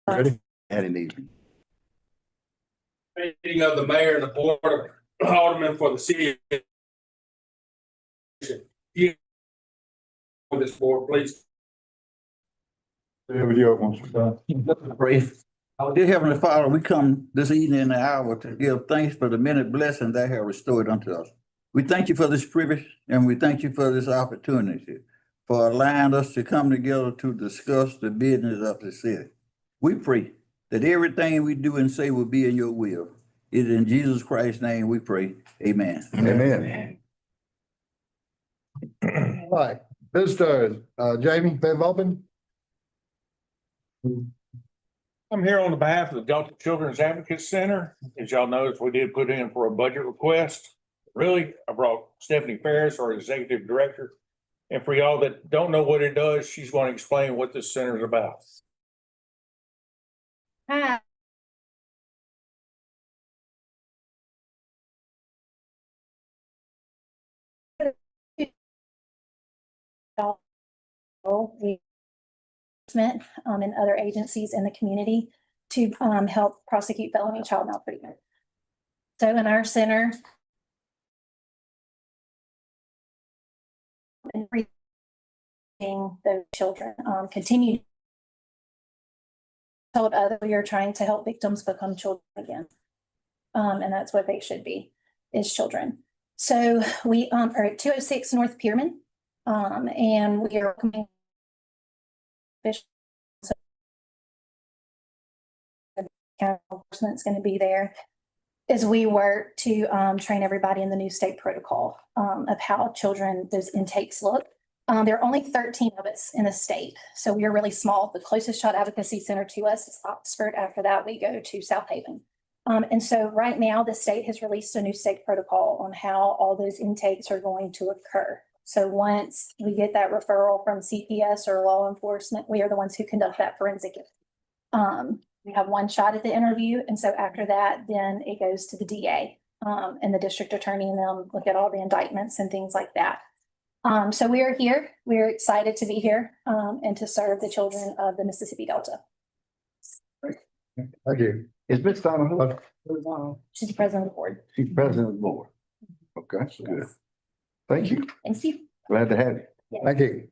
Ready? Any need. Meeting of the mayor and the board of aldermen for the city. For this board, please. Brief. Our dear Heavenly Father, we come this evening in the hour to give thanks for the many blessings that have restored unto us. We thank you for this privilege and we thank you for this opportunity for allowing us to come together to discuss the business of the city. We pray that everything we do and say will be in your will. It is in Jesus Christ's name we pray. Amen. Amen. All right, visitors, Jamie, Van Vulpen. I'm here on behalf of the Delta Children's Advocate Center. As y'all noticed, we did put in for a budget request. Really, I brought Stephanie Ferris, our executive director. And for y'all that don't know what it does, she's going to explain what this center is about. Hi. And other agencies in the community to help prosecute felony child maltreatment. So in our center, and those children continue told other we are trying to help victims become children again. And that's what they should be, is children. So we are at 206 North Pierman, and we are welcoming county enforcement is going to be there as we work to train everybody in the new state protocol of how children, those intakes look. There are only 13 of us in the state, so we are really small. The closest child advocacy center to us is Oxford. After that, we go to South Haven. And so right now, the state has released a new state protocol on how all those intakes are going to occur. So once we get that referral from CPS or law enforcement, we are the ones who conduct that forensic. We have one shot at the interview. And so after that, then it goes to the DA and the district attorney, and they'll look at all the indictments and things like that. So we are here. We're excited to be here and to serve the children of the Mississippi Delta. Thank you. Is Ms. Donahue? She's the president of the board. She's president of the board. Okay, good. Thank you. Thank you. Glad to have you. Yes. Thank you.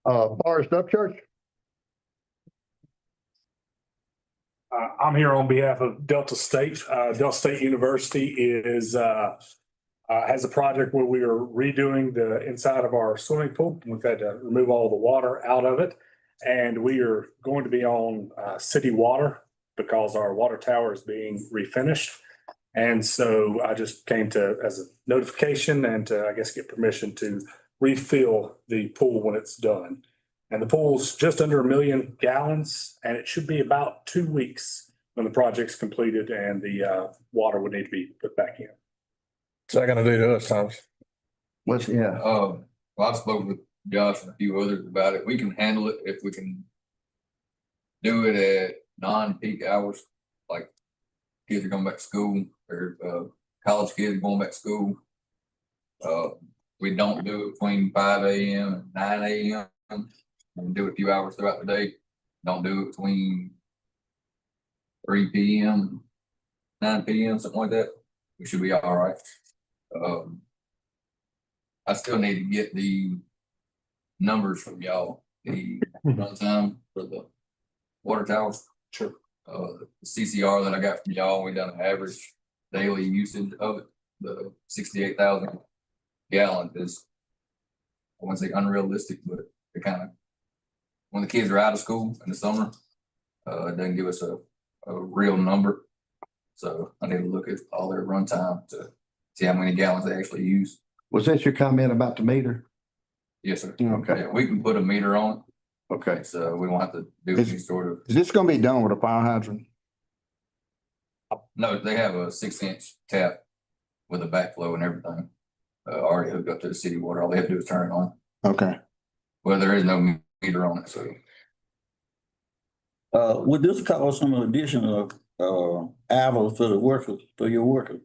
Forest Upchurch. I'm here on behalf of Delta State. Delta State University has a project where we are redoing the inside of our swimming pool. We've had to remove all the water out of it. And we are going to be on city water because our water tower is being refinished. And so I just came to as a notification and to, I guess, get permission to refill the pool when it's done. And the pool's just under 1 million gallons, and it should be about 2 weeks when the project's completed and the water would need to be put back in. What's that going to do to us, Thomas? What's, yeah. Well, I spoke with Josh and a few others about it. We can handle it if we can do it at non-peak hours, like kids are going back to school or college kids going back to school. We don't do it between 5 a.m. and 9 a.m. We do it a few hours throughout the day. Don't do it between 3 p.m. 9 p.m., something like that. We should be all right. I still need to get the numbers from y'all, the runtime for the water towers. Sure. The CCR that I got from y'all, we done an average daily usage of it. The 68,000 gallons is, I wouldn't say unrealistic, but it kind of, when the kids are out of school in the summer, it doesn't give us a real number. So I need to look at all their runtime to see how many gallons they actually use. Was that your comment about the meter? Yes, sir. Okay. Yeah, we can put a meter on it. Okay. So we won't have to do any sort of. Is this gonna be done with a fire hydrant? No, they have a 6-inch tap with a backflow and everything. Already hooked up to the city water. All they have to do is turn it on. Okay. Well, there is no meter on it, so. Would this cause some additional hours for the workers, for your workers?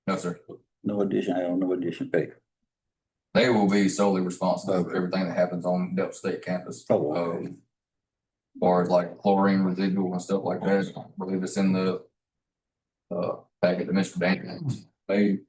No, sir. No addition pay. They will be solely responsible for everything that happens on Delta State campus. Oh, okay. far as like chlorine residual and stuff like that, I believe it's in the packet that Mr. Daniels made.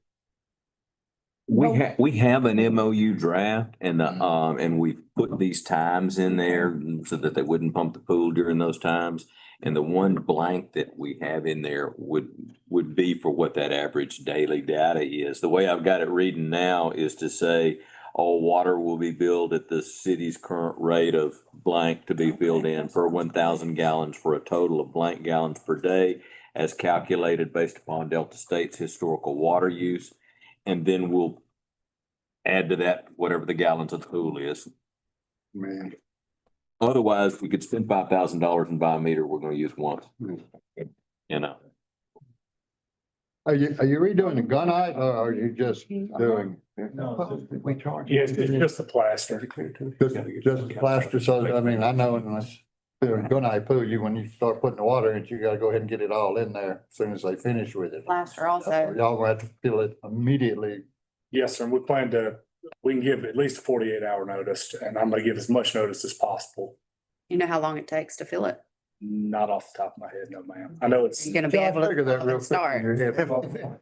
We have an MOU draft and we put these times in there so that they wouldn't pump the pool during those times. And the one blank that we have in there would be for what that average daily data is. The way I've got it reading now is to say, all water will be billed at the city's current rate of blank to be filled in per 1,000 gallons for a total of blank gallons per day as calculated based upon Delta State's historical water use. And then we'll add to that whatever the gallons of the pool is. Man, Otherwise, we could spend $5,000 and buy a meter we're gonna use once. You know, are you redoing the gunite or are you just doing? We charge. Yes, it's just the plaster. Just plaster, so I mean, I know in this gunite pool, when you start putting the water in it, you gotta go ahead and get it all in there as soon as they finish with it. Plaster also. Y'all gonna have to fill it immediately. Yes, sir. And we can give at least a 48-hour notice, and I'm gonna give as much notice as possible. You know how long it takes to fill it? Not off the top of my head, no, ma'am. I know it's. You're gonna be able Figure that real to quick in your start. head.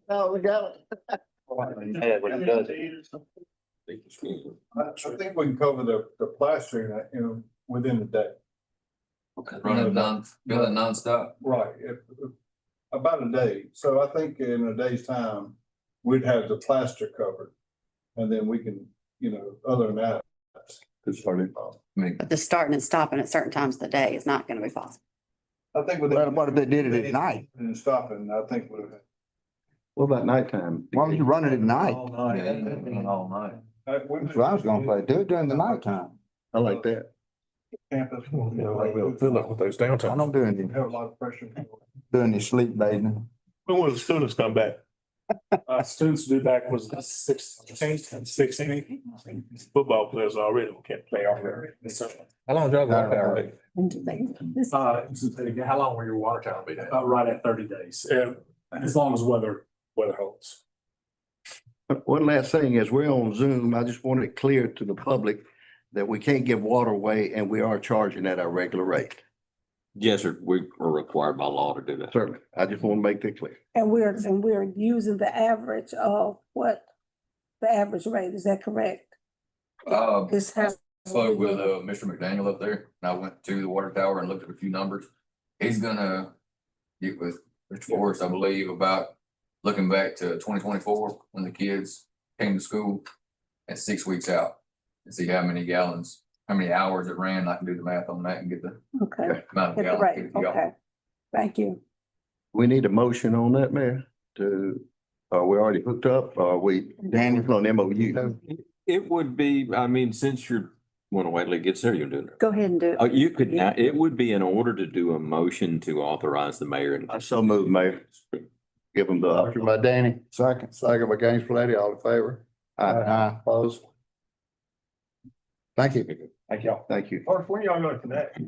Oh, we got it. I think we can cover the plastering, within the day. Running bill it nonstop. Right, about a day. So I think in a day's time, we'd have the plaster covered. And then we can, other than that. I mean, But the starting and stopping at certain times of the day is not gonna be possible. I think with. What if they did it at night? And stopping, I think we'll. What about nighttime? Why don't you run it at night? All yeah, you night. can run all night. That's what I was gonna say, do it during the nighttime. I like that. Campus. Fill up with those I downtime. don't do any, Have a lot of pressure. doing any sleep bathing. When will the students come back? Students due back was the 16th. Football players already can't play already. How long y'all got there? How long will your water tower be there? Right at 30 days, as long as weather holds. One last thing, as we're on Zoom, I just wanted it clear to the public that we can't give water away and we are charging at our regular rate. yes, sir, we are required by law to do that. Certainly, I just want to make that clear. And we're using the average of what the average rate, is that correct? This has. Spoke with Mr. McDaniel up there, and I went to the water tower and looked at a few numbers. He's gonna get with Mr. Forrest, I believe, about looking back to 2024 when the kids came to school and 6 weeks out and see how many gallons, how many hours it ran. I can do the math on that and get the Okay, amount of get the gallons. rate, get the gallons. okay. Thank you. We need a motion on that, Mayor, are we already hooked up? Are we, Danny's on MOU? It would be, I mean, since you're, want to wait till it gets there, you're doing it. Go ahead and do it. Oh, you could now, it would be in order to do a motion to authorize the mayor and. I so moved, Mayor. Give them the. Motion by Danny. Second. Second by Gaines Pallady, all in favor? Aye. Opposed? Thank you. Thank y'all. Thank you. First, when y'all gonna connect?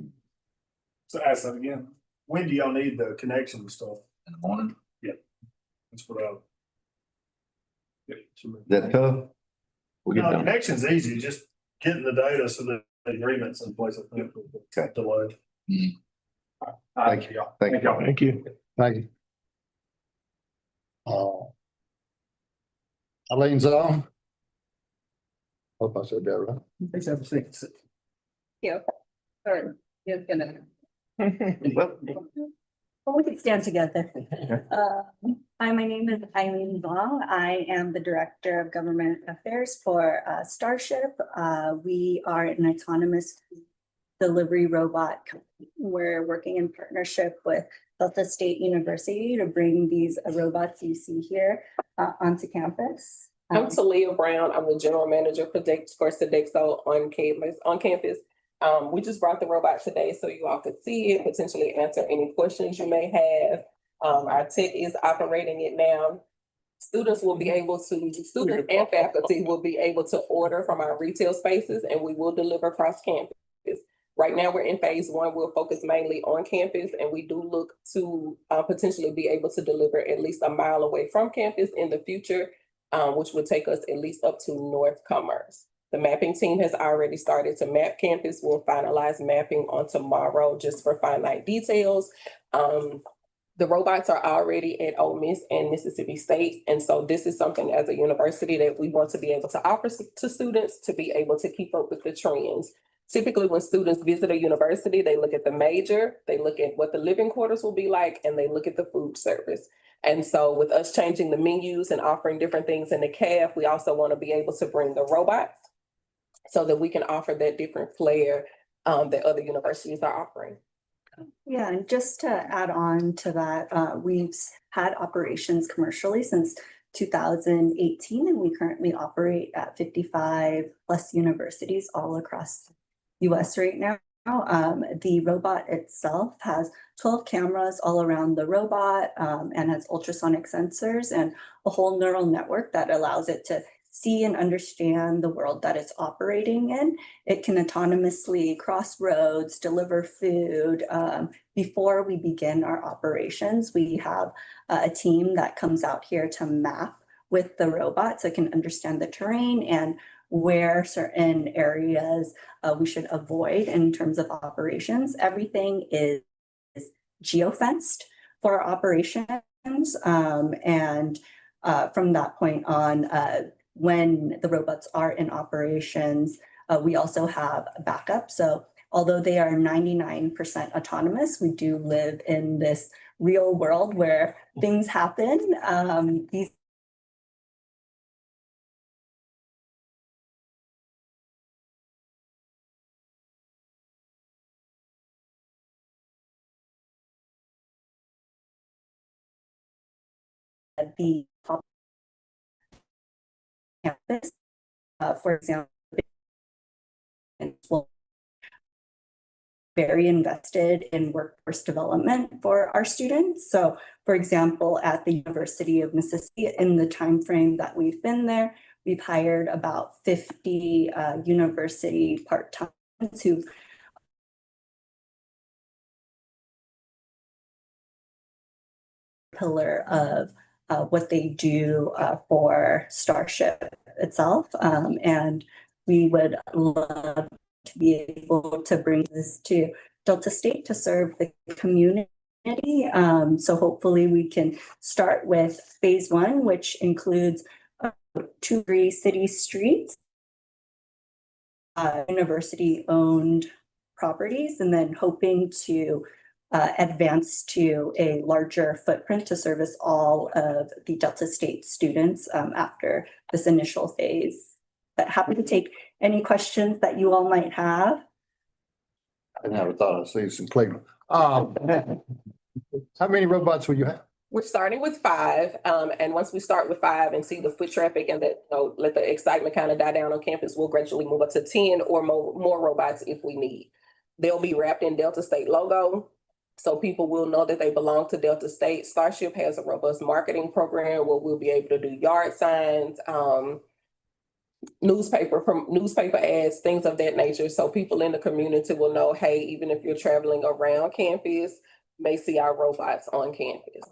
So ask that again. When do y'all need the connection and stuff? In the morning. That's what I. That tough? We'll get done. Connection's easy, just getting the data so that the agreements in place. Okay. Delayed. Mhm. Thank you. Thank you. Thank you. Thank you. Eileen's on. Hope I said that right. Please have a seat. It's gonna. Well, we could stand together. Hi, my name is Eileen Long. I am the Director of Government Affairs for Starship. We are an autonomous delivery robot company. We're working in partnership with Delta State University to bring these robots you see here onto campus. I'm Talia Brown. I'm the general manager for Sodexo on campus. We just brought the robot today so you all could see it, potentially answer any questions you may have. Our tech is operating it now. Students and faculty will be able to order from our retail spaces and we will deliver across campus. Right now, we're in phase 1. We'll focus mainly on campus and we do look to potentially be able to deliver at least a mile away from campus in the future, which would take us at least up to North Commerce. The mapping team has already started to map campus. We'll finalize mapping on tomorrow just for finite details. The robots are already at Ole Miss and Mississippi State. And so this is something as a university that we want to be able to offer to students to be able to keep up with the trends. Typically, when students visit a university, they look at the major, they look at what the living quarters will be like, and they look at the food service. And so with us changing the menus and offering different things in the CAF, we also want to be able to bring the robots so that we can offer that different flair that other universities are offering. Yeah, and just to add on to that, we've had operations commercially since 2018, and we currently operate at 55 plus universities all across the US right now. The robot itself has 12 cameras all around the robot and has ultrasonic sensors and a whole neural network that allows it to see and understand the world that it's operating in. It can autonomously cross roads, deliver food. Before we begin our operations, we have a team that comes out here to map with the robot so it can understand the terrain and where certain areas we should avoid in terms of operations. Everything is geofenced for our operations. And from that point on, when the robots are in operations, we also have backup. So although they are 99% autonomous, we do live in this real world where things happen. These the top campus, for example, very invested in workforce development for our students. So, for example, at the University of Mississippi, in the time frame that we've been there, we've hired about 50 university part-times who pillar of what they do for Starship itself. And we would love to be able to bring this to Delta State to serve the community. So hopefully we can start with phase one, which includes 2 city streets, university-owned properties, and then hoping to advance to a larger footprint to service all of the Delta State students after this initial phase. But happy to take any questions that you all might have. I never thought I'd see this in Cleveland. How many robots will you have? We're starting with 5, and once we start with 5 and see the foot traffic and that, let the excitement kind of die down on campus, we'll gradually move up to 10 or more robots if we need. They'll be wrapped in Delta State logo, so people will know that they belong to Delta State. Starship has a robust marketing program where we'll be able to do yard signs, newspaper ads, things of that nature. So people in the community will know, hey, even if you're traveling around campus, you may see our robots on campus.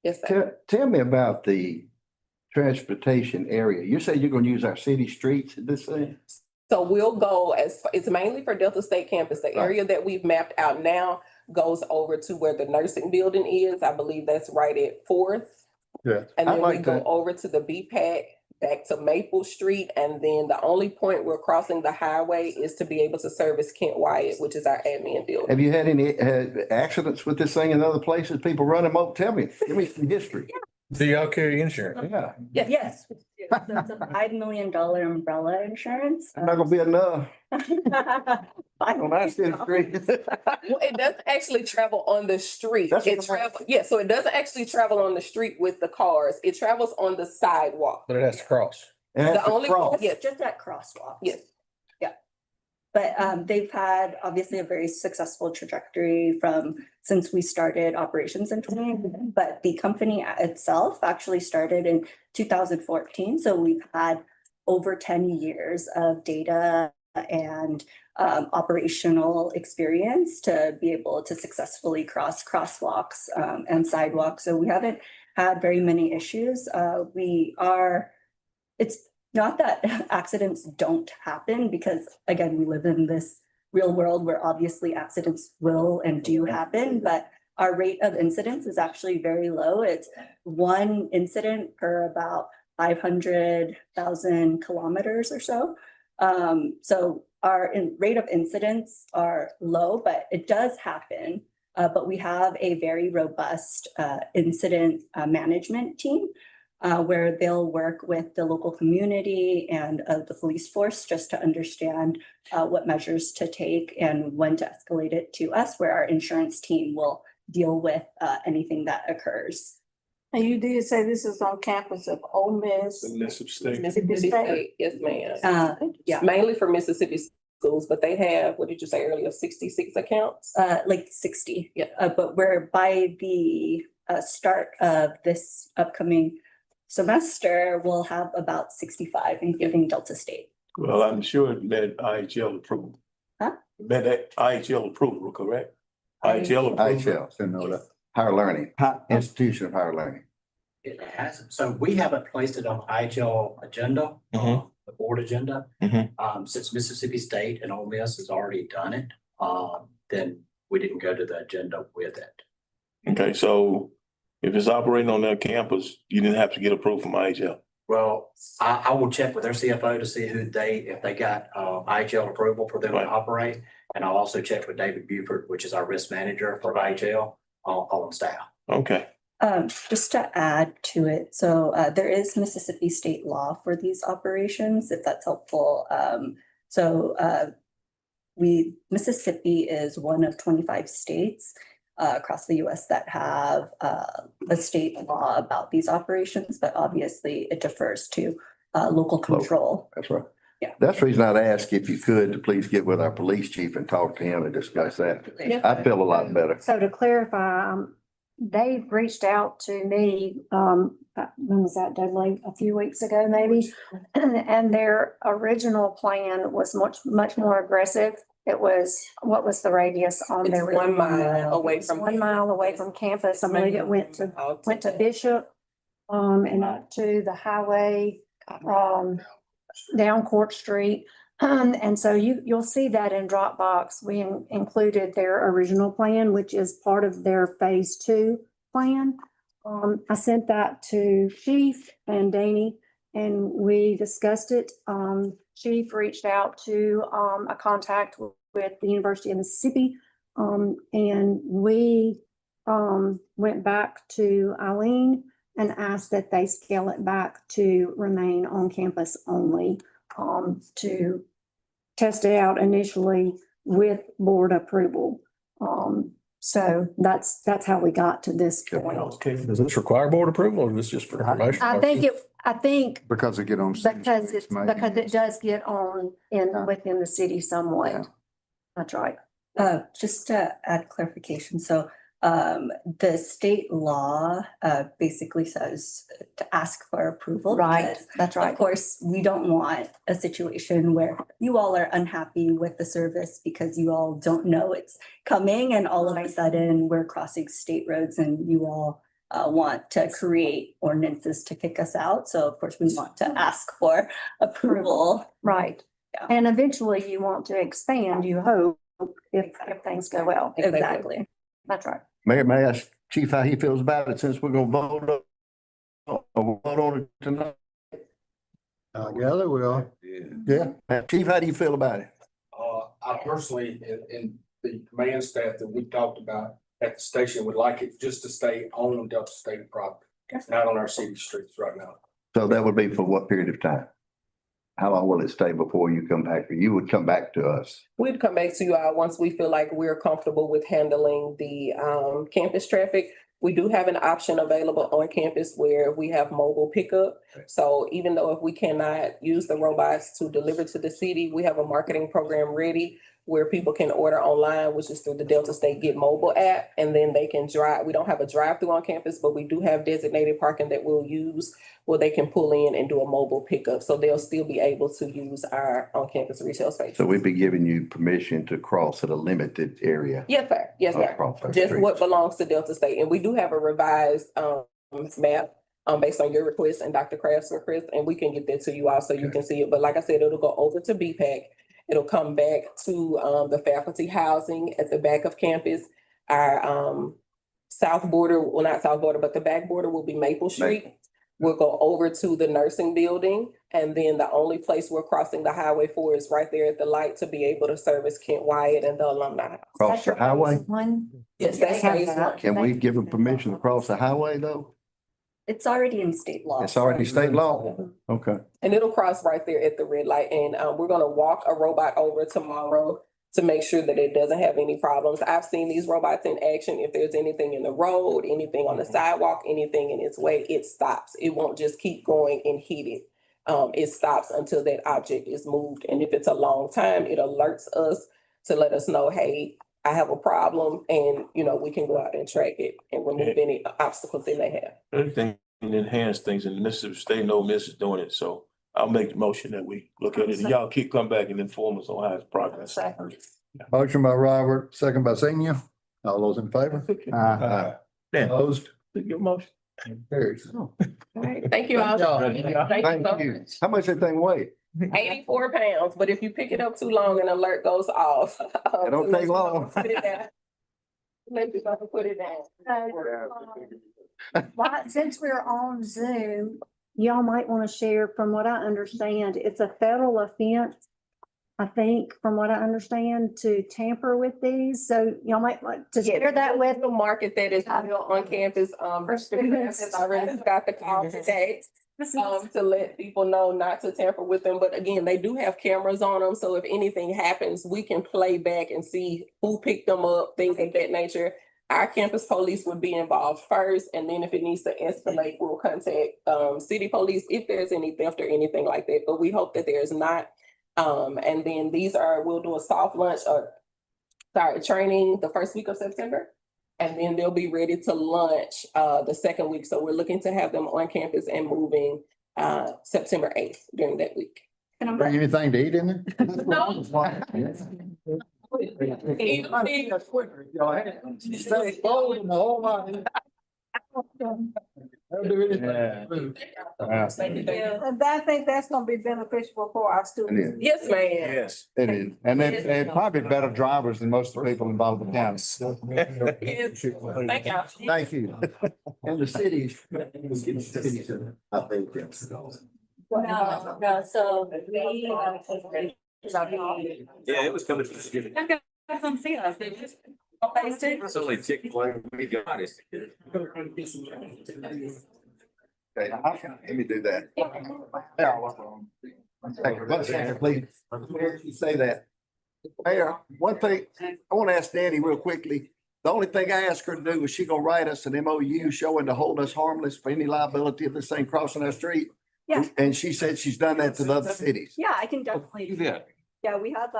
Yes, sir. Tell me about the transportation area. You say you're gonna use our city streets in this thing? So we'll go it's mainly for Delta State campus. The area that we've mapped out now goes over to where the nursing building is. I believe that's right at 4th. Yeah. And then we go over to the BPAC, back to Maple Street. And then the only point we're crossing the highway is to be able to service Kent Wyatt, which is our admin building. Have you had any accidents with this thing in other places? People run them over? Tell me, give me some history. Do y'all carry insurance? Yeah. Yes, so it's a $5 million umbrella insurance. Not gonna be enough on our city street. Well, it doesn't actually travel on the street. That's It what I'm- travels, yeah, so it doesn't actually travel on the street with the cars. It travels on the sidewalk. But it has to cross. It has The to only- cross. Yes. Just at crosswalks. Yes. But they've had obviously a very successful trajectory since we started operations in 2020. But the company itself actually started in 2014. So we've had over 10 years of data and operational experience to be able to successfully cross crosswalks and sidewalks. So we haven't had very many issues. It's Not that accidents don't happen, because again, we live in this real world where obviously accidents will and do happen, but our rate of incidents is actually very low. It's one incident per about 500,000 kilometers or so. So our rate of incidents are low, but it does happen. But we have a very robust incident management team where they'll work with the local community and the police force just to understand what measures to take and when to escalate it to us, where our insurance team will deal with anything that occurs. And you did say this is on campus of Ole Miss. Mississippi State. Mississippi State, yes, ma'am. Yeah, Mainly for Mississippi schools, but they have, what did you say earlier, 66 accounts? like 60, yeah, but we're by the start of this upcoming semester, we'll have about 65, including Delta State. Well, I'm sure it met IHL approval. Huh? It met that IHL approval, correct? IHL approval. IHL, so no, the higher learning, institution of higher learning. It hasn't, so we haven't placed it on IHL agenda, Mhm. the board agenda. Mhm. Since Mississippi State and Ole Miss has already done it, then we didn't go to the agenda with it. Okay, so if it's operating on their campus, you didn't have to get approved from IHL. Well, I will check with their CFO to see if they got IHL approval for them to Right. operate. And I'll also check with David Buford, which is our risk manager for IHL, on staff. Okay. Just to add to it, so there is Mississippi state law for these operations, if that's helpful. Mississippi is one of 25 states across the US that have a state law about these operations, but obviously it defers to local control. That's right. Yeah. That's the reason I'd ask if you could to please get with our police chief and talk to him and discuss that. Yeah. I feel a lot better. So to clarify, they reached out to me, when was that, Dudley? A few weeks ago, maybe? And their original plan was much more aggressive. It was, what was the radius on It's their? 1 mile away from. 1 mile away from campus. I believe it went to Bishop, and up to the highway, down Court Street. And so you'll see that in Dropbox. We included their original plan, which is part of their phase 2 plan. I sent that to Chief and Danny, and we discussed it. Chief reached out to a contact with the University of Mississippi, and we went back to Eileen and asked that they scale it back to remain on campus only, to test it out initially with board approval. So that's how we got to this point. Okay, does this require board approval or is this just for information? I think Because they get on. because it does get on within the city somewhat. That's right. Just to add clarification, so the state law basically says to ask for approval. Right, because, that's right. Of course, we don't want a situation where you all are unhappy with the service because you all don't know it's coming and all of a sudden we're crossing state roads and you all want to create ordinances to kick us out. So of course, we want to ask for approval. Right. Yeah. And eventually you want to expand, you hope, if things go well. Exactly. That's right. Mayor, may I ask Chief how he feels about it since we're gonna vote on it tonight? I gather we are. Yeah. Chief, how do you feel about it? I personally, in the command staff that we talked about at the station, would like it just to stay on Delta State property, not on our city streets right now. So that would be for what period of time? How long will it stay before you come back? Or you would come back to us? We'd come back to you once we feel like we're comfortable with handling the campus traffic. We do have an option available on campus where we have mobile pickup. So even though if we cannot use the robots to deliver to the city, we have a marketing program ready where people can order online, which is through the Delta State Get Mobile app, and then they can drive. We don't have a drive-through on campus, but we do have designated parking that we'll use where they can pull in and do a mobile pickup. So they'll still be able to use our on-campus retail space. So we'd be giving you permission to cross at a limited area. Yes, sir. Yes, sir. Across our Just streets. what belongs to Delta State. And we do have a revised map based on your request and Dr. Kraft's request, and we can get that to you all so you can see it. But like I said, it'll go over to BPAC. It'll come back to, the faculty housing at the back of campus. Our, south border, well, not south border, but the back border will be Maple Street. We'll go over to the nursing building, and then the only place we're crossing the highway for is right there at the light to be able to service Kent Wyatt and the alumni house. Cross the highway? One, Yes, that's phase one. Can we give them permission to cross the highway though? it's already in state law. It's already state law? Okay. And it'll cross right there at the red light. And we're gonna walk a robot over tomorrow to make sure that it doesn't have any problems. I've seen these robots in action. If there's anything in the road, anything on the sidewalk, anything in its way, it stops. It won't just keep going and hit it. It stops until that object is moved. And if it's a long time, it alerts us to let us know, hey, I have a problem, and we can go out and track it and remove any obstacles they may have. Everything and enhance things, and Mississippi State and Ole Miss is doing it, so I'll make the motion that we look at it, and y'all come back and inform us on how it's progress. Motion by Robert, second by Senior. All those in favor? Dan, Opposed? your motion. Carries. All right, thank you all. Thank you so Thank you. much. How much that thing weigh? 84 pounds, but if you pick it up too long, an alert goes off. It don't take long. Put it down. Let me put it down. Since we're on Zoom, y'all might want to share, from what I understand, it's a federal offense, I think, from what I understand, to tamper with these. So y'all might want to share that with the market that is still on campus. Has already got the call today. To let people know not to tamper with them. But again, they do have cameras on them. So if anything happens, we can play back and see who picked them up, things of that nature. Our campus police would be involved first. And then if it needs to escalate, we'll contact city police if there's any theft or anything like that. But we hope that there's not. And then we'll do a soft launch training the first week of September. And then they'll be ready to launch the second week. So we're looking to have them on campus and moving September 8th during that week. Bring anything to eat in there? No. Stay bold in the whole line. Don't do anything. And I think that's gonna be beneficial for our students. Yes, ma'am. Yes. It is. And they're probably better drivers than most of the people involved in the county. Yes. Thank you. Thank you. And the cities. I think. No, so we. Yeah, it was coming to the. Come see us. It's only Chick-fil-A we got it. Okay, let me do that. One second, please. You say that. Mayor, one thing, I want to ask Danny real quickly. The only thing I asked her to do was she gonna write us an MOU showing to hold us harmless for any liability of this thing crossing our street. Yeah. And she said she's done that to the other cities. Yeah, I can definitely. Yeah. Yeah, we have,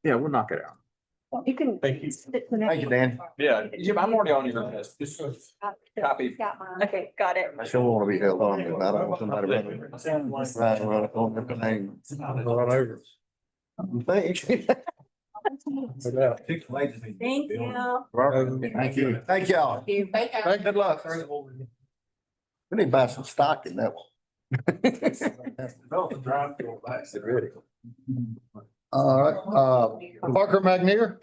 Yeah, we'll knock it out. you can. Thank you. Thank you, Dan. Yeah, Jim, I'm already on your list. Just copy. Got mine. Okay, got it. I sure want to be held on, but I don't want somebody running. Right, on the thing. Run over. Thanks. Thank you. Thank you. Thank y'all. Thank you. Good luck. We need to buy some stock in that one. All right, Parker McNair.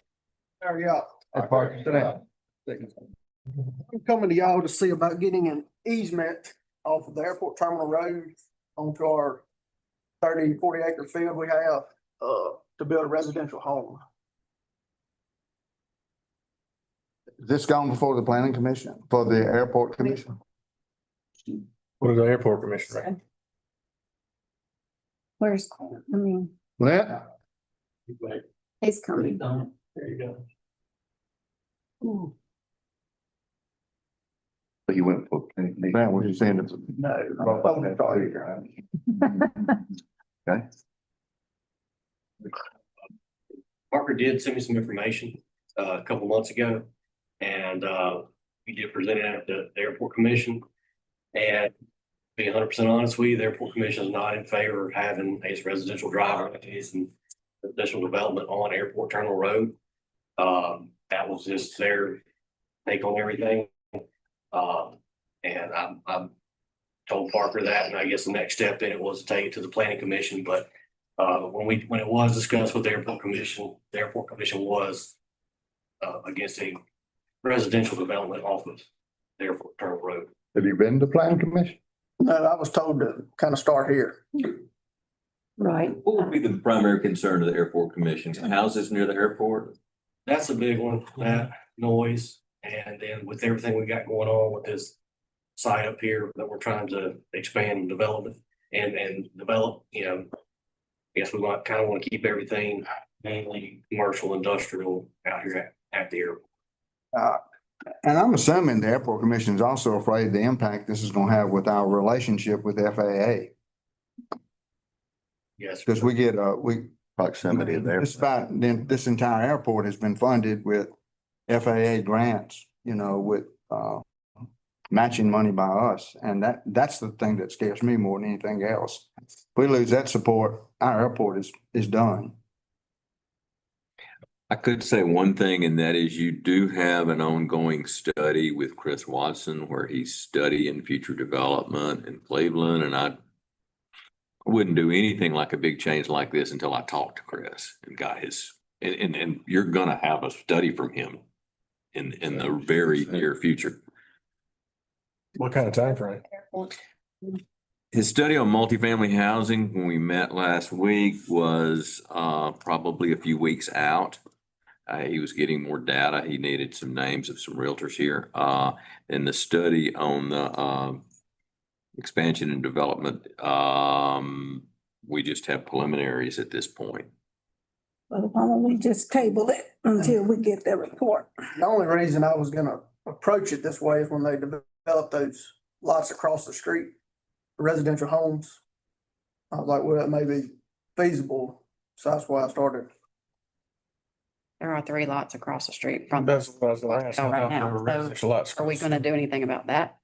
How are y'all? Hey, Parker, sit down. I'm coming to y'all to see about getting an easement off of the airport terminal road onto our 40 acre field we have, to build a residential home. Is this gone before the planning commission, for the airport commission? What is the airport commissioner? Where's, Lynn? he's coming. There you go. But you went for. That was you saying. Okay. Parker did send me some information a couple months ago, and we did present it at the airport commission. And to be 100% honest with you, the airport commission is not in favor of having a residential drive and residential development on Airport Terminal Road. That was just their take on everything. And I'm told Parker that, and I guess the next step then it was to take it to the planning commission, but when it was discussed with the airport commission was against a residential development off of the airport terminal road. Have you been to planning commission? No, I was told to kind of start here. Right. What would be the primary concern of the airport commission? Houses near the airport? That's a big one, that noise, and then with everything we got going on with this site up here that we're trying to expand and develop it and develop, I guess we want, kind of want to keep everything mainly commercial, industrial out here at the airport. And I'm assuming the airport commission is also afraid of the impact this is gonna have with our relationship with FAA. Yes. Because we get, Proximity there. this entire airport has been funded with FAA grants, with, matching money by us. And that's the thing that scares me more than anything else. If we lose that support, our airport is done. I could say one thing, and that is you do have an ongoing study with Chris Watson where he's studying future development in Cleveland, and I wouldn't do anything like a big change like this until I talked to Chris and got his, and you're gonna have a study from him in the very near future. What kind of time frame? His study on multifamily housing, when we met last week, was probably a few weeks out. He was getting more data. He needed some names of some realtors here. And the study on the expansion and development, we just have preliminaries at this point. But why don't we just table it until we get their report? The only reason I was gonna approach it this way is when they develop those lots across the street, residential homes. I was like, well, it may be feasible, so that's why I started. There are 3 lots across the street from. That's what I was gonna ask. Oh, right now. Residential lots. Are we gonna do anything about that?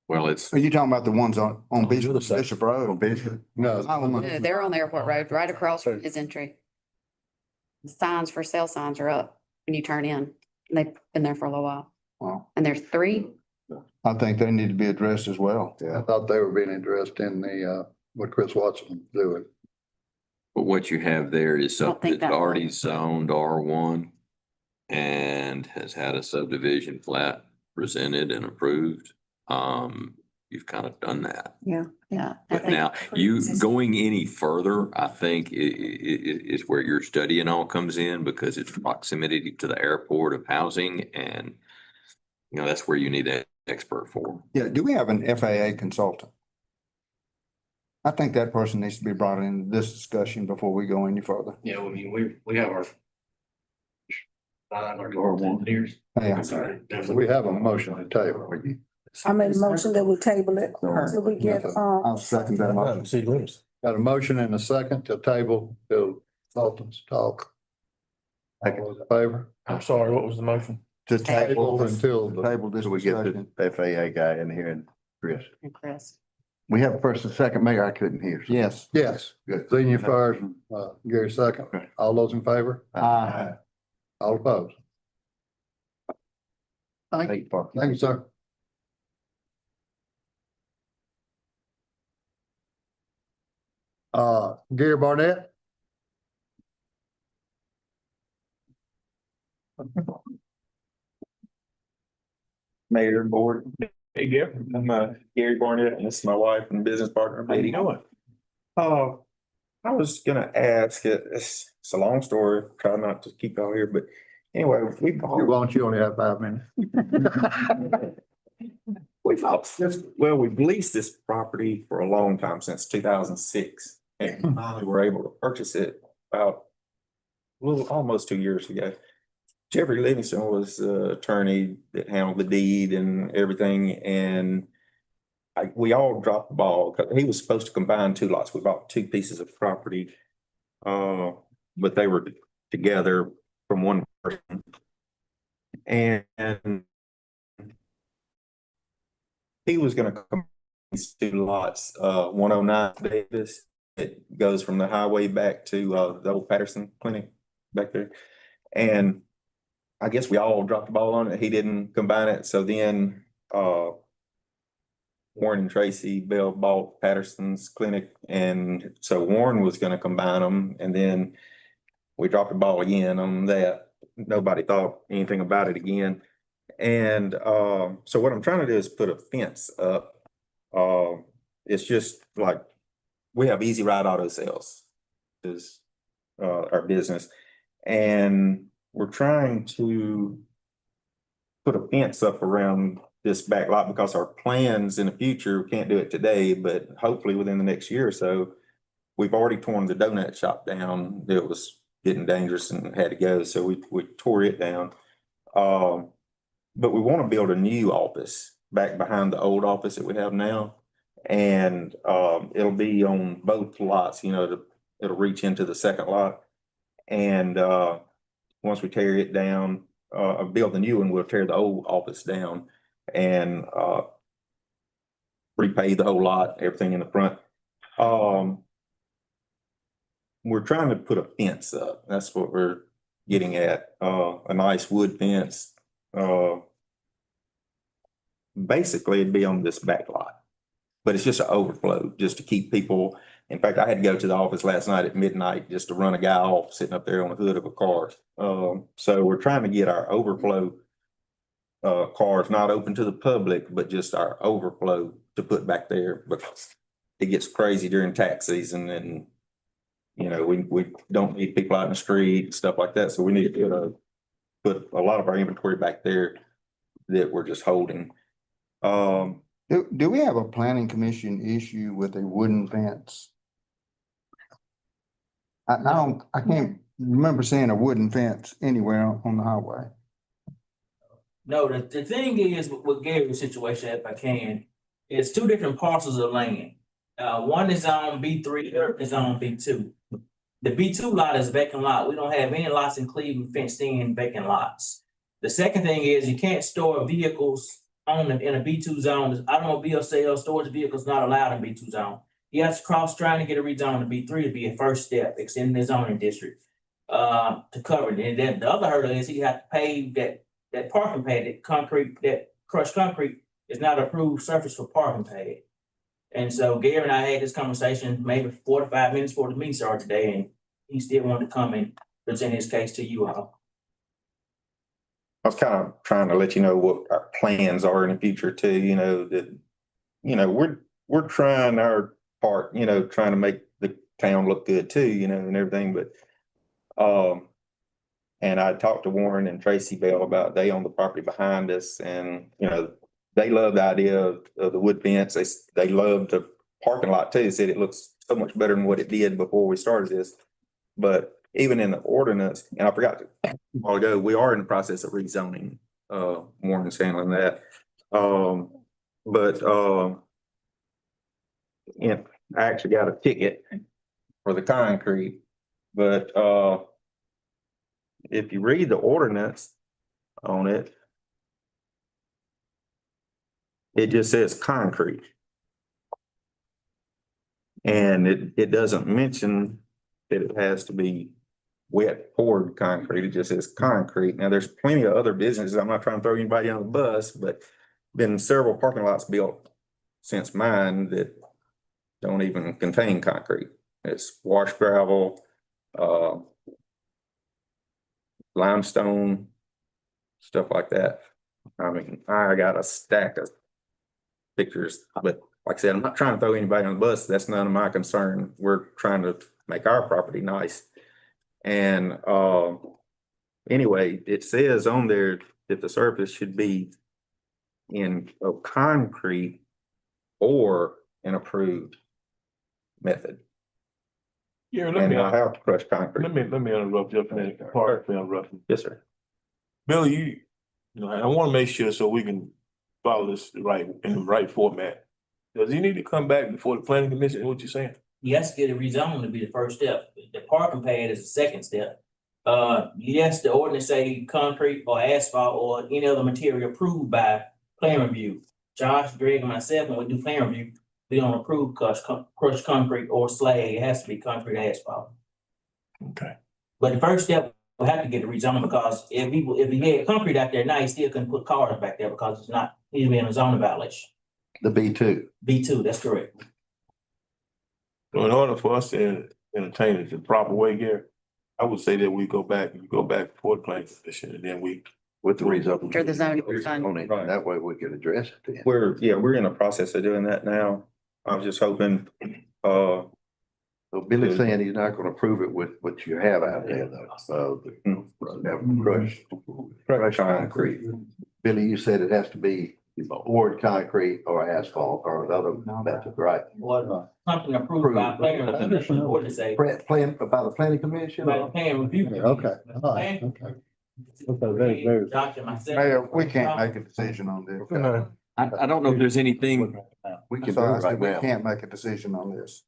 Well, it's, Are you talking about the ones on the other side. Bishop Road? No. No, they're on the airport road, right across from his entry. The signs for sale signs are up when you turn in. And they've been there for a little while. Wow. And there's 3. I think they need to be addressed as well. Yeah, I thought they were being addressed in the, what Chris Watson was doing. but what you have there is I don't something think that's that- already zoned R1 and has had a subdivision plat presented and approved. You've kind of done that. Yeah. Yeah. But now, you going any further, I think is where your studying all comes in, because it's proximity to the airport of housing, and that's where you need that expert for. Yeah, do we have an FAA consultant? I think that person needs to be brought into this discussion before we go any further. Yeah, I mean, we have our engineers. Yeah. Sorry, definitely. We have a motion to table. I made a motion that we table it until we get, I'll second that motion. See, limits. Got a motion and a second to table till consultants talk. All those in favor? I'm sorry, what was the motion? To Table until table this discussion. FAA guy in here and Chris. And Chris. We have a first and second, Mayor, I couldn't hear. Yes. Yes, Good. Senior first, Gary second. All those in favor? Aye. All opposed? Thank you, sir. Gary Barnett? Mayor and board. Hey, Gary, I'm Gary Barnett, and this is my wife and business partner. How you doing? I was gonna ask, it's a long story, try not to keep y'all here, but anyway, we bought. You only have 5 minutes. We've leased this property for a long time, since 2006, and finally were able to purchase it about almost 2 years ago. Jeffrey Livingston was the attorney that handled the deed and everything, and we all dropped the ball, because he was supposed to combine 2 lots. We bought 2 pieces of property, but they were together from one person. And he was gonna combine these 2 lots, 109 Davis, it goes from the highway back to the old Patterson Clinic back there. And I guess we all dropped the ball on it. He didn't combine it. So then Warren and Tracy Bell bought Patterson's clinic, and so Warren was gonna combine them, and then we dropped the ball again on that. Nobody thought anything about it again. And so what I'm trying to do is put a fence up. It's just like, we have Easy Ride Auto Sales is our business. And we're trying to put a fence up around this back lot because our plans in the future, we can't do it today, but hopefully within the next year or so, we've already torn the donut shop down. It was getting dangerous and had to go, so we tore it down. But we want to build a new office back behind the old office that we have now. And it'll be on both lots, you know, it'll reach into the second lot. And once we tear it down, build the new one, we'll tear the old office down and repave the whole lot, everything in the front. We're trying to put a fence up. That's what we're getting at, a nice wood fence. Basically, it'd be on this back lot, but it's just an overflow, just to keep people. In fact, I had to go to the office last night at midnight just to run a guy off sitting up there on the hood of a car. So we're trying to get our overflow cars not open to the public, but just our overflow to put back there, because it gets crazy during tax season, and you know, we don't need people out in the street, stuff like that. So we need to put a lot of our inventory back there that we're just holding. Do we have a planning commission issue with a wooden fence? I can't remember seeing a wooden fence anywhere on the highway. No, the thing is with Gary's situation, if I can, it's two different parcels of land. One is on B3, the other is on B2. The B2 lot is vacant lot. We don't have any lots in Cleveland fenced in vacant lots. The second thing is you can't store vehicles in a B2 zone. Automobile sales, storage vehicles not allowed in B2 zone. He has to cross trying to get a rezone to B3 to be a first step, extending the zoning district to cover it. And then the other hurdle is he had to pave that parking pad, that crushed concrete is not approved surface for parking pad. And so Gary and I had this conversation maybe 4 to 5 minutes before the meeting started today, and he still wanted to come and present his case to you all. I was kind of trying to let you know what our plans are in the future too, you know, that, you know, we're trying our part, you know, trying to make the town look good too, you know, and everything, but, and I talked to Warren and Tracy Bell about, they own the property behind us, and, you know, they love the idea of the wood fence. They love the parking lot too. They said it looks so much better than what it did before we started this. But even in the ordinance, and I forgot a while ago, we are in the process of rezoning, Warren's handling that. Yeah, I actually got a ticket for the concrete, but, if you read the ordinance on it, it just says concrete. And it doesn't mention that it has to be wet poured concrete. It just says concrete. Now, there's plenty of other businesses. I'm not trying to throw anybody on the bus, but been several parking lots built since mine that don't even contain concrete. It's wash gravel, limestone, stuff like that. I mean, I got a stack of pictures, but like I said, I'm not trying to throw anybody on the bus. That's none of my concern. We're trying to make our property nice. And anyway, it says on there that the surface should be in a concrete or an approved method. Yeah, and I have crushed concrete. Let me interrupt you up in that part, interrupting. Yes, sir. Billy, you know, I want to make sure so we can follow this right in the right format. Does he need to come back before the planning commission? Is what you're saying? He has to get a rezone to be the first step. The parking pad is the second step. Yes, the ordinance say concrete or asphalt or any other material approved by plan review. Josh, Greg, and myself, when we do plan review, we don't approve crushed concrete or slag. It has to be concrete asphalt. Okay. But the first step, we'll have to get a rezone, because if he had concrete out there now, he still couldn't put cars back there because it's not, he's been a zoning violation. The B2. B2, that's correct. So in order for us to entertain it the proper way here, I would say that we go back before the planning commission and then we. With the rezoning. After the zoning was done. Right. That way we can address it then. We're in the process of doing that now. I was just hoping, So Billy's saying he's not gonna prove it with what you have out there though. So crushed concrete. Billy, you said it has to be poured concrete or asphalt or the other method, right? Something approved by planning commission, what is a Plan by the planning commission? by the plan review. Okay, all right, okay. Doctor, myself. Mayor, we can't make a decision on this. I don't know if there's anything, We can do So it I right said we now. can't make a decision on this.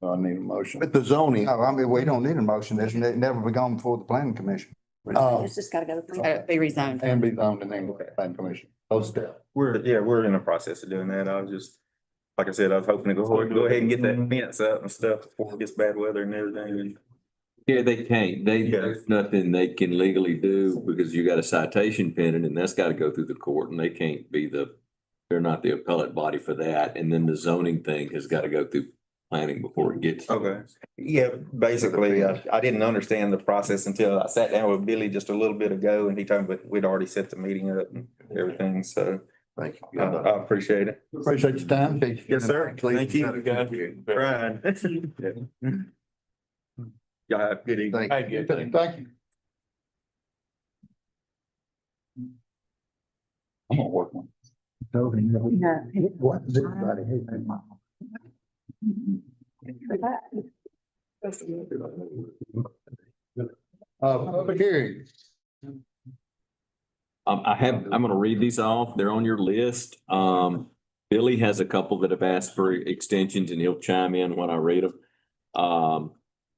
So I need a motion. With the zoning. No, I mean, we don't need a motion. It's never been gone before the planning commission. It's just gotta go. Gotta be rezoned. And be zoned and then go to the planning commission. Those steps. we're in the process of doing that. I was just, like I said, I was hoping to go ahead and get that fence up and stuff before it gets bad weather and everything. yeah, they can't, there's nothing they can legally do because you got a citation pending and that's gotta go through the court and they can't be they're not the appellate body for that. And then the zoning thing has gotta go through planning before it gets. Okay. Yeah, basically, I didn't understand the process until I sat down with Billy just a little bit ago and he told me we'd already set the meeting up and everything, so. Thank you. I appreciate it. Appreciate your time. Yes, sir. Thank you. Brian. Y'all have a good evening. Thank you. Thank you. I'm gonna work on. What is everybody? Public hearing. I'm gonna read these off. They're on your list. Billy has a couple that have asked for extensions and he'll chime in when I read them.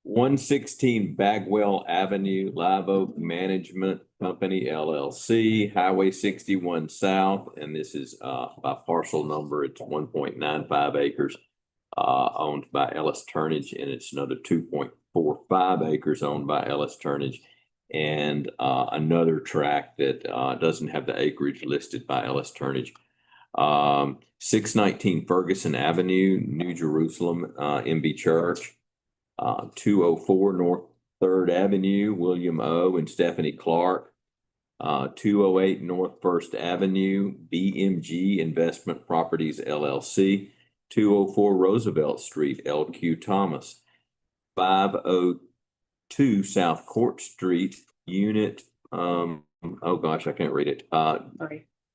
116 Bagwell Avenue, Live Oak Management Company LLC, Highway 61 South, and this is by parcel number, it's 1.95 acres. Owned by Ellis Turnage, and it's another 2.45 acres owned by Ellis Turnage. And another tract that doesn't have the acreage listed by Ellis Turnage. 619 Ferguson Avenue, New Jerusalem, MB Church. 204 North 3rd Avenue, William O. and Stephanie Clark. 208 North 1st Avenue, BMG Investment Properties LLC. 204 Roosevelt Street, LQ Thomas. 502 South Court Street, unit, oh gosh, I can't read it.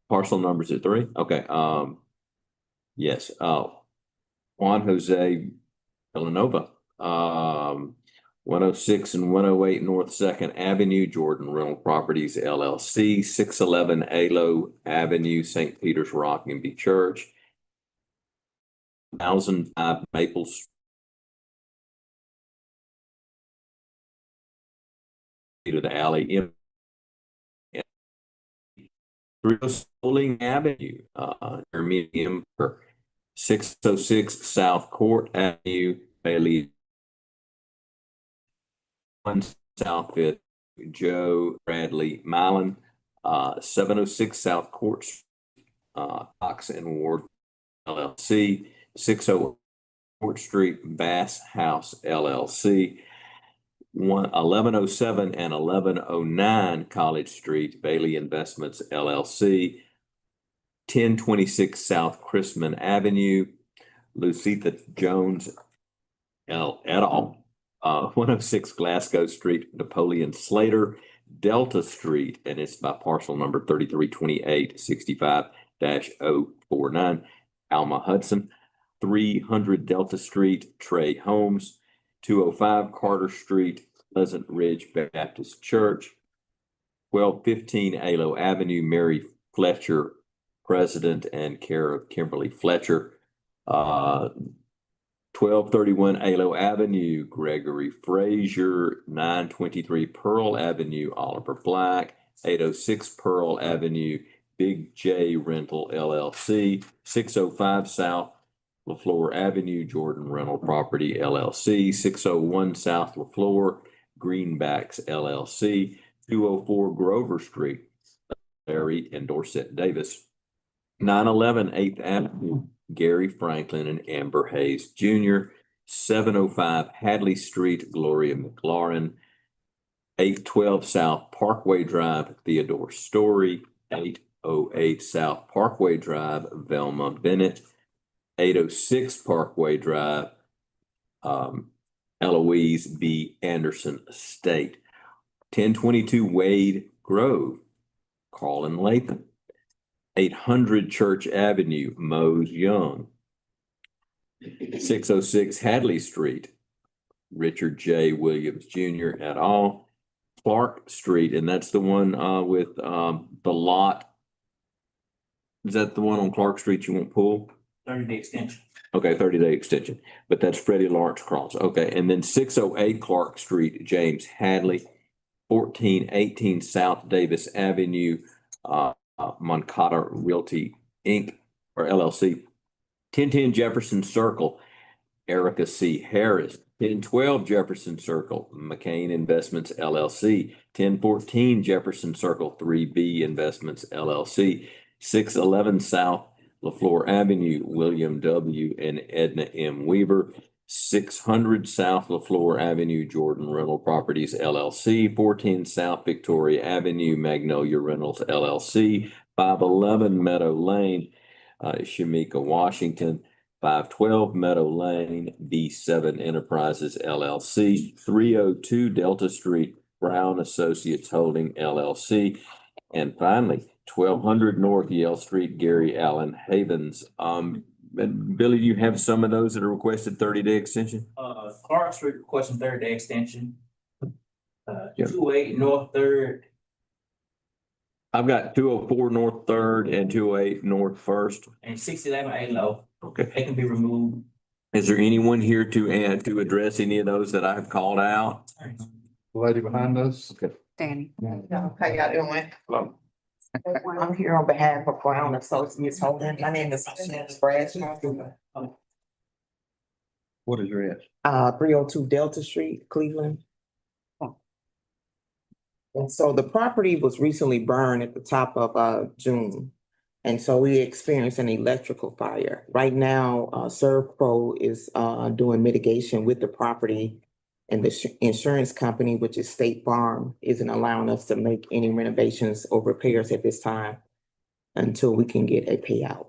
Parcel numbers at 3? Okay, yes, Juan Jose Villanova. 106 and 108 North 2nd Avenue, Jordan Rental Properties LLC. 611 Alo Avenue, St. Peter's Rock, MB Church. 1005 Maple Street of the alley. Rolling Avenue, Medium, 606 South Court Avenue, Bailey. 1 South 5th, Joe Bradley Milan. 706 South Court, Cox and Ward LLC. 608 Court Street, Bass House LLC. 1107 and 1109 College Street, Bailey Investments LLC. 1026 South Chrisman Avenue, Lucita Jones et al. 106 Glasgow Street, Napoleon Slater, Delta Street, and it's by parcel number 332865-049, Alma Hudson. 300 Delta Street, Trey Holmes. 205 Carter Street, Pleasant Ridge Baptist Church. 1215 Alo Avenue, Mary Fletcher, President and care of Kimberly Fletcher. 1231 Alo Avenue, Gregory Frazier. 923 Pearl Avenue, Oliver Black. 806 Pearl Avenue, Big J Rental LLC. 605 South LaFleur Avenue, Jordan Rental Property LLC. 601 South LaFleur, Greenbacks LLC. 204 Grover Street, Larry and Dorset Davis. 911 8th Avenue, Gary Franklin and Amber Hayes Jr., 705 Hadley Street, Gloria McLaurin, 812 South Parkway Drive, Theodore Story, 808 South Parkway Drive, Velma Bennett, 806 Parkway Drive, Eloise B. Anderson Estate, 1022 Wade Grove, Carlin Lathan, 800 Church Avenue, Mose Young, 606 Hadley Street, Richard J. Williams Jr. et al., Clark Street, and that's the one with the lot. Is that the one on Clark Street you want pulled? 30-day extension. Okay, 30-day extension, but that's Freddie Lawrence Cross. Okay, and then 608 Clark Street, James Hadley, 1418 South Davis Avenue, Moncada Realty Inc. or LLC, 1010 Jefferson Circle, Erica C. Harris, 1012 Jefferson Circle, McCain Investments LLC, 1014 Jefferson Circle, 3B Investments LLC, 611 South LaFleur Avenue, William W. and Edna M. Weaver, 600 South LaFleur Avenue, Jordan Rental Properties LLC, 410 South Victoria Avenue, Magnolia Rentals LLC, 511 Meadow Lane, Shamika, Washington, 512 Meadow Lane, B7 Enterprises LLC, 302 Delta Street, Brown Associates Holding LLC, and finally, 1200 North Yale Street, Gary Allen Havens. And Billy, you have some of those that are requested 30-day extension? Clark Street requesting 30-day extension. Yeah. 208 North Third. I've got 204 North Third and 208 North First. And 611 A-Low. Okay. They can be removed. Is there anyone here to address any of those that I've called out? Lady behind us. Okay. Danny. How y'all doing? I'm here on behalf of Brown Associates Holding. My name is Shannon Bradshaw. What is your address? 302 Delta Street, Cleveland. And so the property was recently burned at the top of June. And so we experienced an electrical fire. Right now, Servpro is doing mitigation with the property, and the insurance company, which is State Farm, isn't allowing us to make any renovations or repairs at this time until we can get a payout.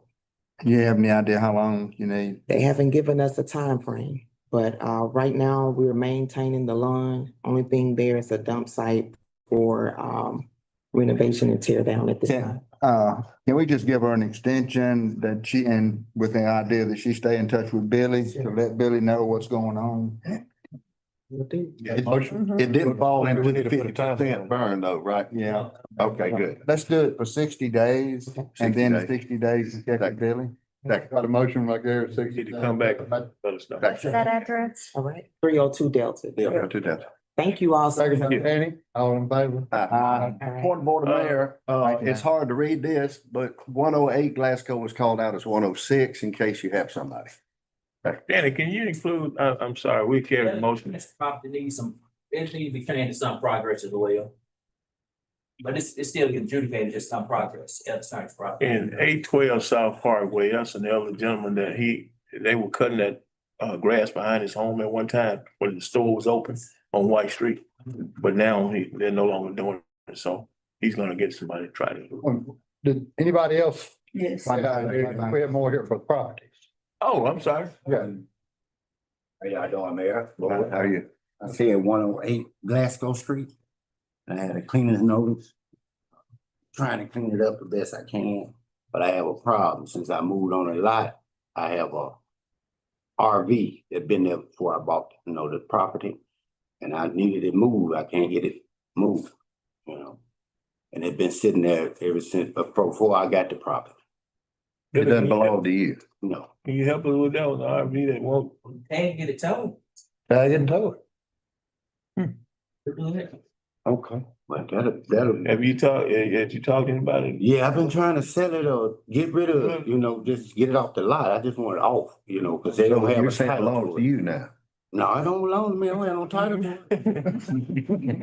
You have any idea how long you need? They haven't given us a time frame, but right now we're maintaining the lawn. Only thing there is a dump site for renovation and tear down at this time. Can we just give her an extension that she, and with the idea that she stay in touch with Billy to let Billy know what's going on? It didn't fall into the 50% burn though, right? Yeah. Okay, good. Let's do it for 60 days and then 60 days. 60 days to check with Billy. Got a motion right there, 60 Need to come back and let us know. What's that address? All right, 302 Delta. Yeah, to that. Thank you all so Second, much. Danny, all in favor? Point of order, Mayor, it's hard to read this, but 108 Glasgow was called out as 106 in case you have somebody. Danny, can you include, I'm sorry, we carry the motion. This property needs some, it needs to be turned into some progress as well. But it's still adjudicated, just some progress at the science property. In 812 South Parkway, that's an elderly gentleman that they were cutting that grass behind his home at one time when the store was open on White Street. But now they're no longer doing it, so he's gonna get somebody to try to do it. Did anybody else? Yes. We have more here for properties. Oh, I'm sorry. Yeah. How y'all doing, Mayor? How are you? I see at 108 Glasgow Street. I had a cleaning notice. Trying to clean it up the best I can, but I have a problem. Since I moved on a lot, I have a RV that been there before I bought, the property. And I needed it moved. I can't get it moved, And it's been sitting there ever since, before I got the property. It doesn't belong to you. No. Can you help us with that one, the RV that won't? Can't get it towed. I didn't tell Okay. Well, that'll. Have you talking about it? Yeah, I've been trying to sell it or get rid of it, just get it off the lot. I just want it off, because they don't have You're a saying it title belongs to to it. you now. No, it don't belong to me. I don't have no title to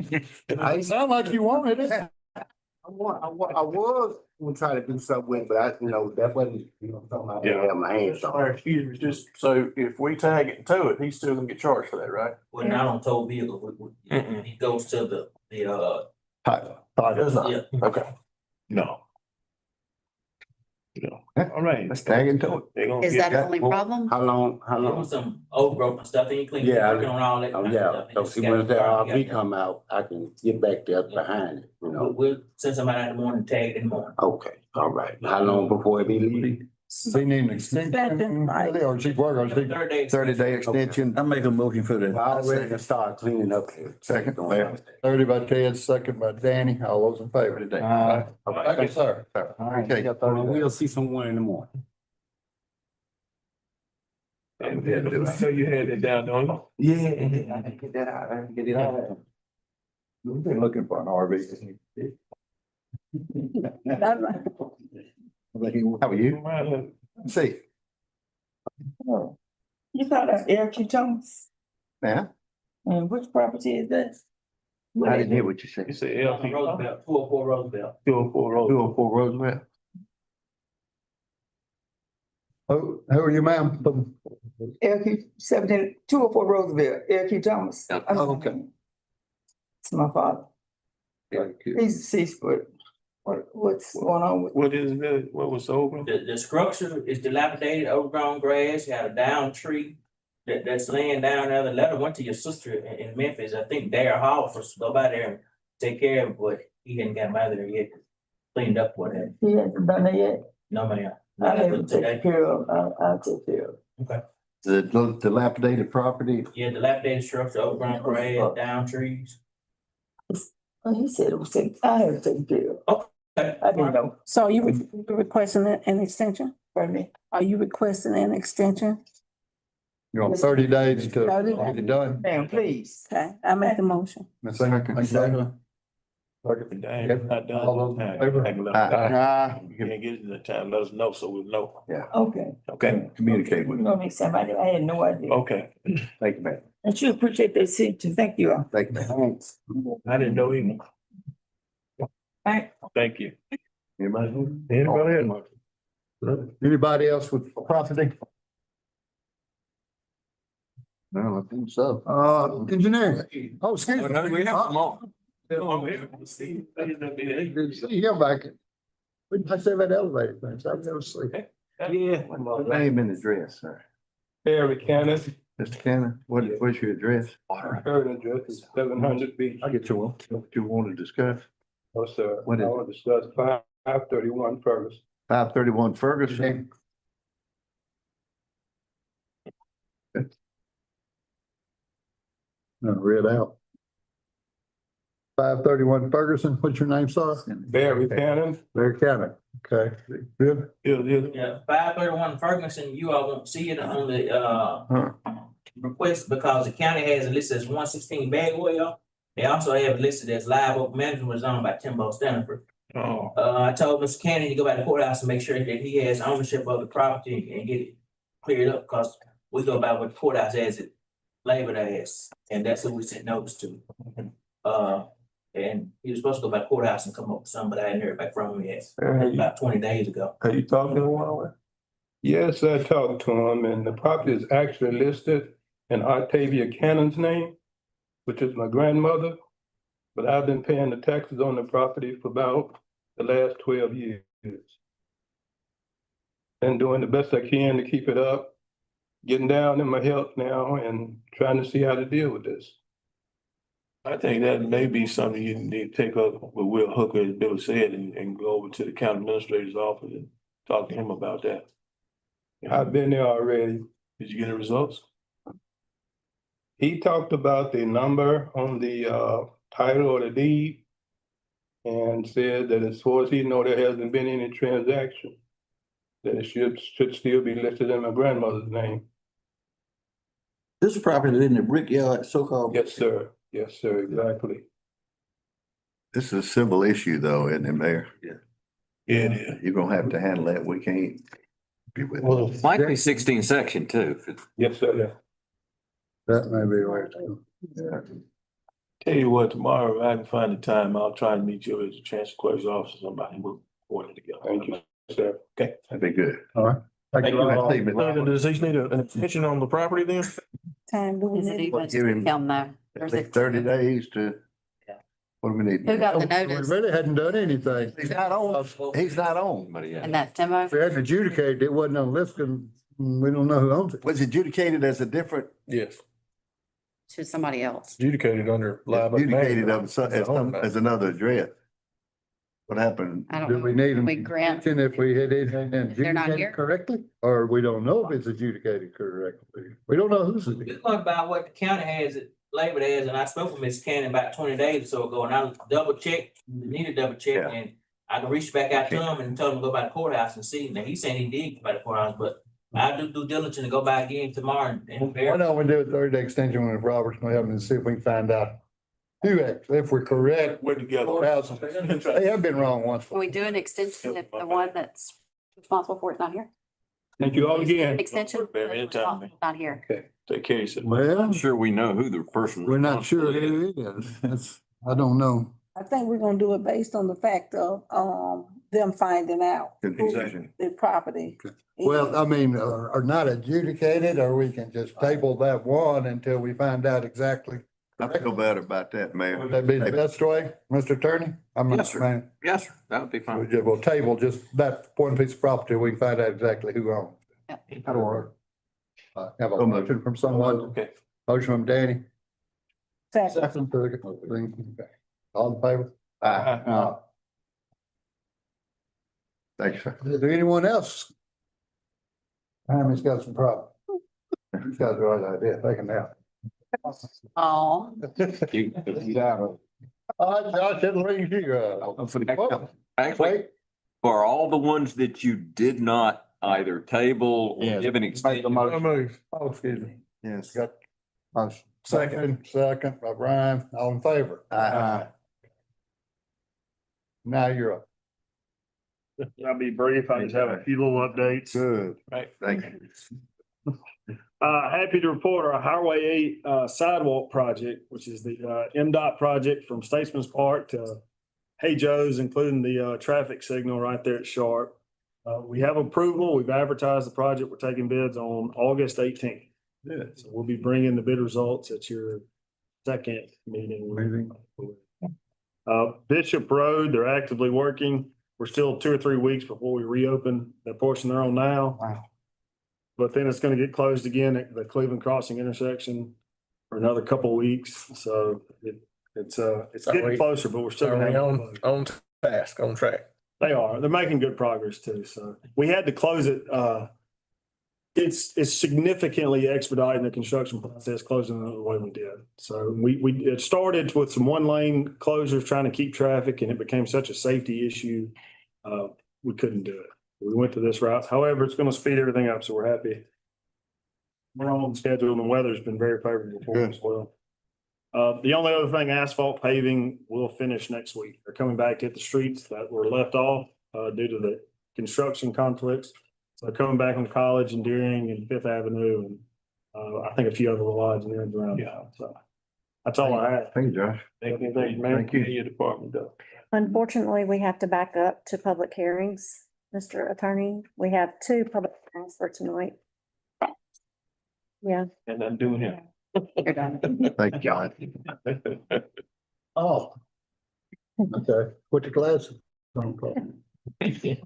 it. It sound like you wanted it. I was gonna try to do something with, but that wasn't, something I didn't have my hands on. Excuse me, just so if we tag it to it, he's still gonna get charged for that, right? Well, not on tow vehicle, it goes to the, Yeah. Okay. No. No, all right. Let's tag into it. They're gonna Is get that the only problem? How long? there was some old growth and stuff, and you clean, working on all that. Oh, kind of yeah, stuff, and so just see, got when the that property RV got come out, I can get back there behind it, We'll send somebody in the morning, tag it in the morning. Okay, all right. How long before it be leaving? They need an extension, or she working, 30-day extension. I make a motion for that. I already can start cleaning up here. Second, 30 by Ted, second by Danny, all those in favor today. All right. Thank you, sir. Okay. We'll see someone in the morning. So you had it down, don't you? Yeah, I can get that out. I can get it out. We've been looking for an RV. How are you? Let's see. You thought of Eric Thomas? Yeah. And which property is this? I didn't hear what you said. You said LP. Roosevelt, 204 Roosevelt. 204 Road. 204 Roosevelt. Who are you, ma'am? Eric 204 Roosevelt, Eric Thomas. Okay. It's my father. He's deceased, but what's going on with? What is the, what was over? The structure is dilapidated, overgrown grass, you had a down tree that's laying down there. The letter went to your sister in Memphis. I think Dare Hall was supposed to go by there and take care of it, but he hadn't got by there yet. Cleaned up what it. He hasn't done it yet. No, ma'am. I haven't taken care of, I'll take care of. Okay. The dilapidated property. Yeah, dilapidated structure, overgrown grass, down trees. Oh, he said it was I have taken care of. Okay. I didn't know. So are you requesting an extension? Pardon me? Are you requesting an extension? You're on 30 days to 30 get it done. Ma'am, please. Okay, I make the motion. Second. Dang, not done. All those in favor? You can't get it in the time, let us know, so we'll know. Yeah. Okay. Okay, Communicate with You me. know me, somebody, I had no idea. okay. Thank you, man. And you appreciate that extension. Thank you all. Thank you, man. Thanks. I didn't know either. Thank Thank you. Anybody else? Anybody else with property? No, I think so. Engineering. Oh, excuse me. We have them all. Good to see him back. I said that elevator thing, so I've never seen. Yeah. Name and address, sir. Harry Cannon, Mr. Cannon, what's your address? current address is 700 B. I'll get you one. What you want to discuss? No, sir. What is I it? want to discuss 531 Ferguson. 531 Ferguson. No, read out. 531 Ferguson, what's your name, sir? Barry Cannon. Barry Cannon, okay, good. Yeah, 531 Ferguson, you all won't see it on the request because the county has it listed as 116 Bagwell. They also have it listed as live oak management zone by Timbo Stanford. Oh, I told Mr. Cannon to go back to the courthouse and make sure that he has ownership of the property and get it cleared up, because we go by what the courthouse has it labeled as, and that's who we sent notice to. And he was supposed to go by the courthouse and come up with some, but I hadn't heard back from him yet. About 20 days ago. Have you talked to him? Yes, I talked to him, and the property is actually listed in Octavia Cannon's name, which is my grandmother. But I've been paying the taxes on the property for about the last 12 years. And doing the best I can to keep it up, getting down in my health now and trying to see how to deal with this. I think that may be something you need to take up with Will Hooker, as Billy said, and go over to the county administrator's office and talk to him about that. I've been there already. Did you get the results? He talked about the number on the title or the deed and said that as far as he know, there hasn't been any transaction. That it should still be listed in my grandmother's name. This property is in the brickyard, so-called. Yes, sir. Yes, sir, exactly. This is a civil issue though, isn't it, Mayor? Yeah, it is. You're gonna have to handle that. We can't be with it. Likely 16 section too. Yes, sir. That may be right. Tell you what, tomorrow, if I can find the time, I'll try to meet you as a transfer clerk's officer, somebody, we'll work it together. Thank you. Sir, okay. That'd be good. All right. Thank you. Does he need an extension on the property then? Time do we Is it need? even Give him him though? Or is it- 30 days to. What do we need? Who got the We notice? really hadn't done anything. He's not on. He's not on. And that's Timo? We hadn't adjudicated. It wasn't on list and we don't know who owns it. Was adjudicated as a different. Yes, To somebody else. adjudicated under Adjudicated as another address. What happened? I don't Do know. we need them? We grant- If we had it They're not here? adjudicated correctly, or we don't know if it's adjudicated correctly. We don't know who's. It's going by what the county has it labeled as, and I spoke with Ms. Cannon about 20 days or so ago, and I double checked, need to double check, and I can reach back out to him and tell him to go by the courthouse and see. Now, he's saying he did go by the courthouse, but I'll do due diligence to go by again tomorrow and Why don't we do a 30-day extension with Robert's and have them and see if we can find out who actually, if we're correct. We're together. Courthouses, they have been wrong once. Can we do an extension if the one that's responsible for it's not here? Thank you all again. An extension? Very anytime. Not here. Okay, take care of yourself. Well, I'm sure we know who the person. we're not sure who it is. That's, I don't know. I think we're gonna do it based on the fact of, them finding out who Confusion. the property. Well, I mean, are not adjudicated, or we can just table that one until we find out exactly. I feel better about that, Mayor. Would that be the best way, Mr. Attorney? Yes, sir. Yes, sir. That would be fine. We'll table just that one piece of property. We can find out exactly who owns. it. That'll work. Have a motion from someone. Okay. Motion from Danny. Second. Second. Okay. All in favor? Aye. Thanks, sir. Is there anyone else? Hammond's got some problem. He's got the right idea. Take him out. Oh. All right, Josh, it'll ring you. Actually, for all the ones that you did not either table or give an extension. Oh, excuse me. Yes. Got motion. Second by Brian, all in favor? Aye. Now you're up. I'll be brief. I just have a few little updates. Good. Right. Thank you. Happy to report our Highway 8 sidewalk project, which is the MDOT project from Statesman's Park to Hey Joe's, including the traffic signal right there at Sharp. We have approval. We've advertised the project. We're taking bids on August 18th. Good. So we'll be bringing the bid results at your second meeting. Bishop Road, they're actively working. We're still 2 or 3 weeks before we reopen that portion they're on now. Wow. But then it's gonna get closed again at the Cleveland Crossing intersection for another couple of weeks. So it's getting closer, but we're still. On task, on track? They are. They're making good progress too. So we had to close it. It's significantly expediting the construction process, closing it the way we did. So it started with some one lane closures, trying to keep traffic, and it became such a safety issue. We couldn't do it. We went to this route. However, it's gonna speed everything up, so we're happy. We're on schedule and the weather's been very favorable for us as well. The only other thing, asphalt paving will finish next week. They're coming back to hit the streets that were left off due to the construction conflicts. So they're coming back on College and Deering and Fifth Avenue and I think a few other lodges and around. Yeah. So that's all I have. Thank you, Josh. Thank you, man. Thank you. Your department does. Unfortunately, we have to back up to public hearings, Mr. Attorney. We have 2 public hearings for tonight. Yeah. And I'm doing it. You're done. Thank you, John. Oh. Okay, put your glasses on. Okay,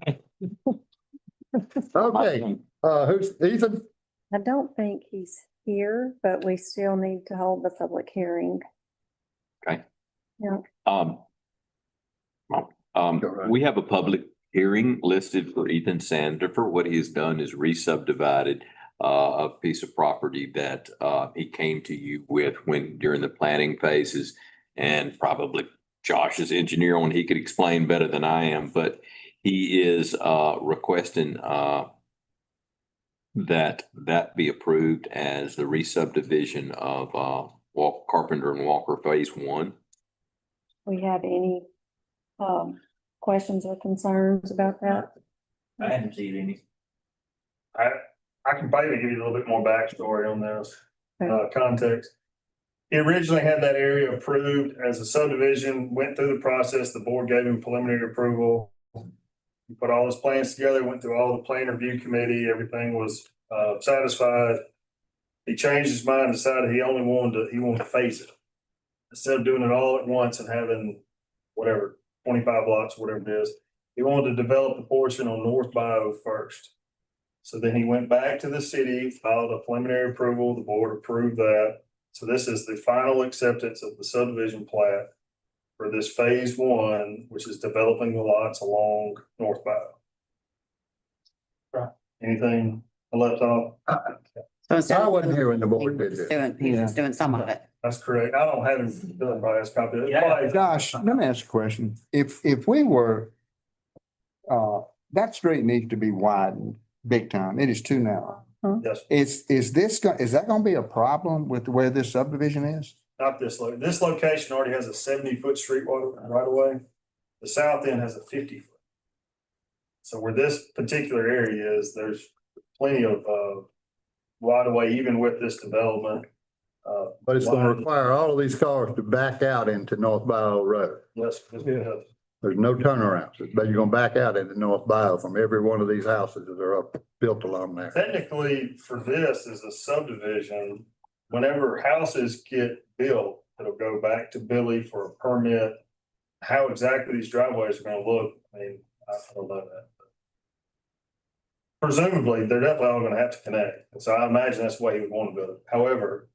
who's Ethan? I don't think he's here, but we still need to hold the public hearing. Okay. Yeah. We have a public hearing listed for Ethan Sandifer. What he has done is re-subdivided a piece of property that he came to you with during the planning phases, and probably Josh's engineer on, he could explain better than I am, but he is requesting that be approved as the re-subdivision of Carpenter and Walker Phase 1. We have any questions or concerns about that? I haven't seen any. I can probably give you a little bit more backstory on this, context. He originally had that area approved as a subdivision, went through the process, the board gave him preliminary approval. He put all his plans together, went through all the plan review committee, everything was satisfied. He changed his mind, decided he wanted to phase it. Instead of doing it all at once and having whatever, 25 lots, whatever it is, he wanted to develop the portion on North Bio first. So then he went back to the city, filed a preliminary approval, the board approved that. So this is the final acceptance of the subdivision plat for this phase one, which is developing the lots along North Bio. Anything I left off? I wasn't here when the board did this. He's just doing some of it. That's correct. I don't have him done by his copy. Josh, let me ask a question. If we were, that street needs to be widened big time. It is too narrow. Yes, Is that gonna be a problem with where this subdivision is? not this location already has a 70-foot street right away. The south end has a 50-foot. So where this particular area is, there's plenty of right away, even with this development. But it's gonna require all of these cars to back out into North Bio Road. Yes. There's no turnarounds, but you're gonna back out into North Bio from every one of these houses that are up, built along there. Technically, for this as a subdivision, whenever houses get built, it'll go back to Billy for a permit. How exactly these driveways are gonna look, I mean, I don't know that. Presumably, they're definitely all gonna have to connect, and so I imagine that's the way he would want to build it. However,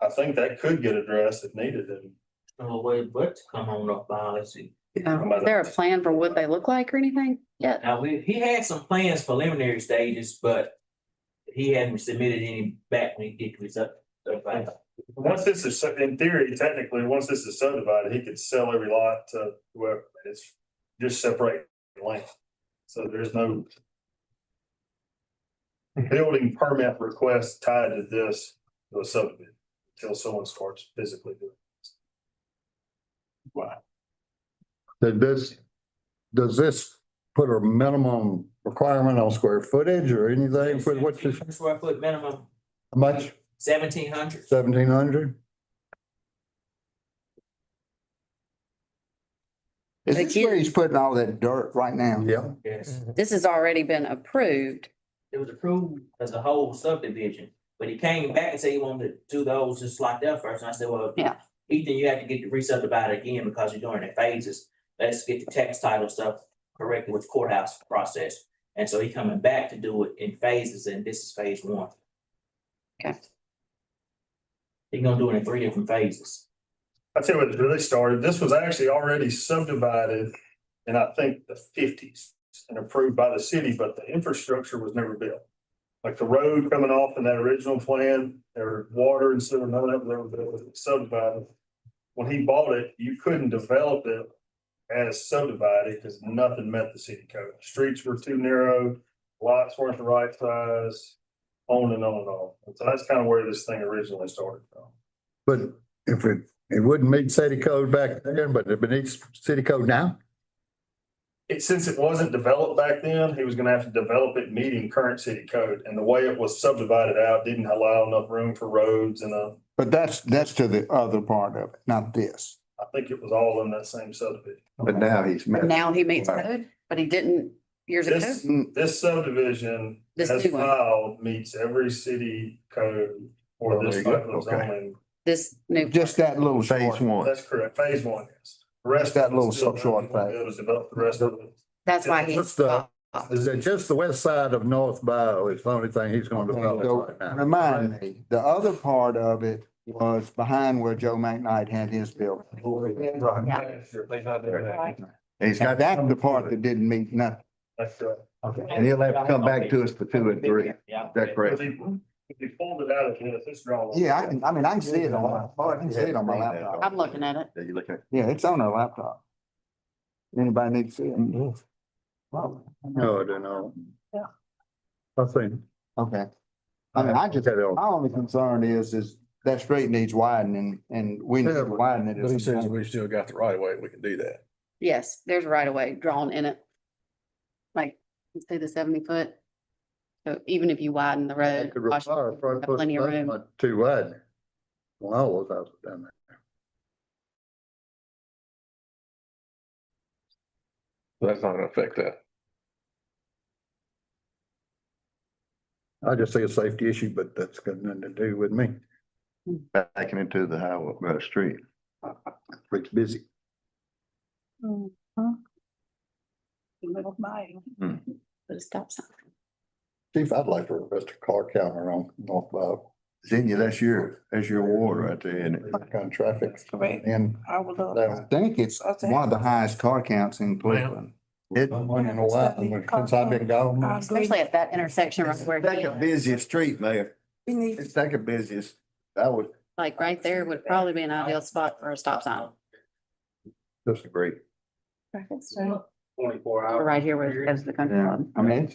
I think that could get addressed if needed, and But to come on up, let's see. Is there a plan for what they look like or anything? Yeah. Now, he had some plans preliminary stages, but he hadn't submitted any back when he did his up. once this is, in theory, technically, once this is subdivided, he could sell every lot to whoever. It's just separate the land. So there's no building permit request tied to this, the subdivision, until someone starts physically doing it. Wow. Does this put a minimum requirement on square footage or anything for what you, Square foot minimum, how much? 1,700. 1,700? Is this where he's putting all that dirt right now? Yeah. Yes. This has already been approved. It was approved as a whole subdivision, but he came back and said he wanted to do those just like that first. And I said, well, Yeah. Ethan, you have to get the re-subdivided again because you're doing it in phases. Let's get the tax title stuff corrected with courthouse process. And so he coming back to do it in phases, and this is phase one. Okay. He's gonna do it in 3 different phases. I'll tell you what it really started. This was actually already subdivided in, I think, the 50s and approved by the city, but the infrastructure was never built. Like the road coming off in that original plan, there were water and sewer, none of that was subdivided. When he bought it, you couldn't develop it as subdivided because nothing met the city code. Streets were too narrow, lots weren't the right size, on and on and on. And so that's kind of where this thing originally started from. But if it wouldn't meet city code back then, but it meets city code now? Since it wasn't developed back then, he was gonna have to develop it meeting current city code, and the way it was subdivided out didn't allow enough room for roads and But that's to the other part of it, not this. I think it was all in that same subdivision. But now he's. Now he meets code, but he didn't years ago. This subdivision This has new one. filed meets every city code for this type of zoning. This new. Just that little phase one. That's correct, phase one, yes. The rest. That of it little still short doesn't want to be able to develop the rest of it. That's why he's. Is it just the west side of North Bio is the only thing he's gonna develop So right now? remind me, the other part of it was behind where Joe McKnight had his building. He's got That's the part that didn't meet nothing. That's correct. And he'll have to come back to us for 2 and 3. Yeah. Is that correct? If you pulled it out of this, it's drawn. Yeah, I can see it on my laptop. I'm looking at it. Yeah, you look at. Yeah, it's on our laptop. Anybody need to see it? No, I don't know. Yeah. I think. Okay. I mean, my only concern is that street needs widening and we need to widen it. But he says we still got the right of way, we can do that. Yes, there's right of way drawn in it. Like, you see the 70-foot. So even if you widen the road, Could require plenty of room. too wide. Well, all those houses down there. That's not gonna affect that. I just see a safety issue, but that's got nothing to do with me. Backing into the highway, street. Street's busy. Middle of May. Put a stop sign. Chief, I'd like to request a car counter on North Bow. Xenia, that's your award right there, isn't it? What kind of traffic? Correct. And I would love. I think it's one of the highest car counts in Cleveland. one in a while, since I've been gone. Especially at that intersection right where he Second is. busiest street, Mayor. We need, It's second busiest. That was Like right there would probably be an ideal spot for a stop sign. disagree. Traffic study. 24 Or hours. right here where it goes to the country Yeah, club. I mean, it's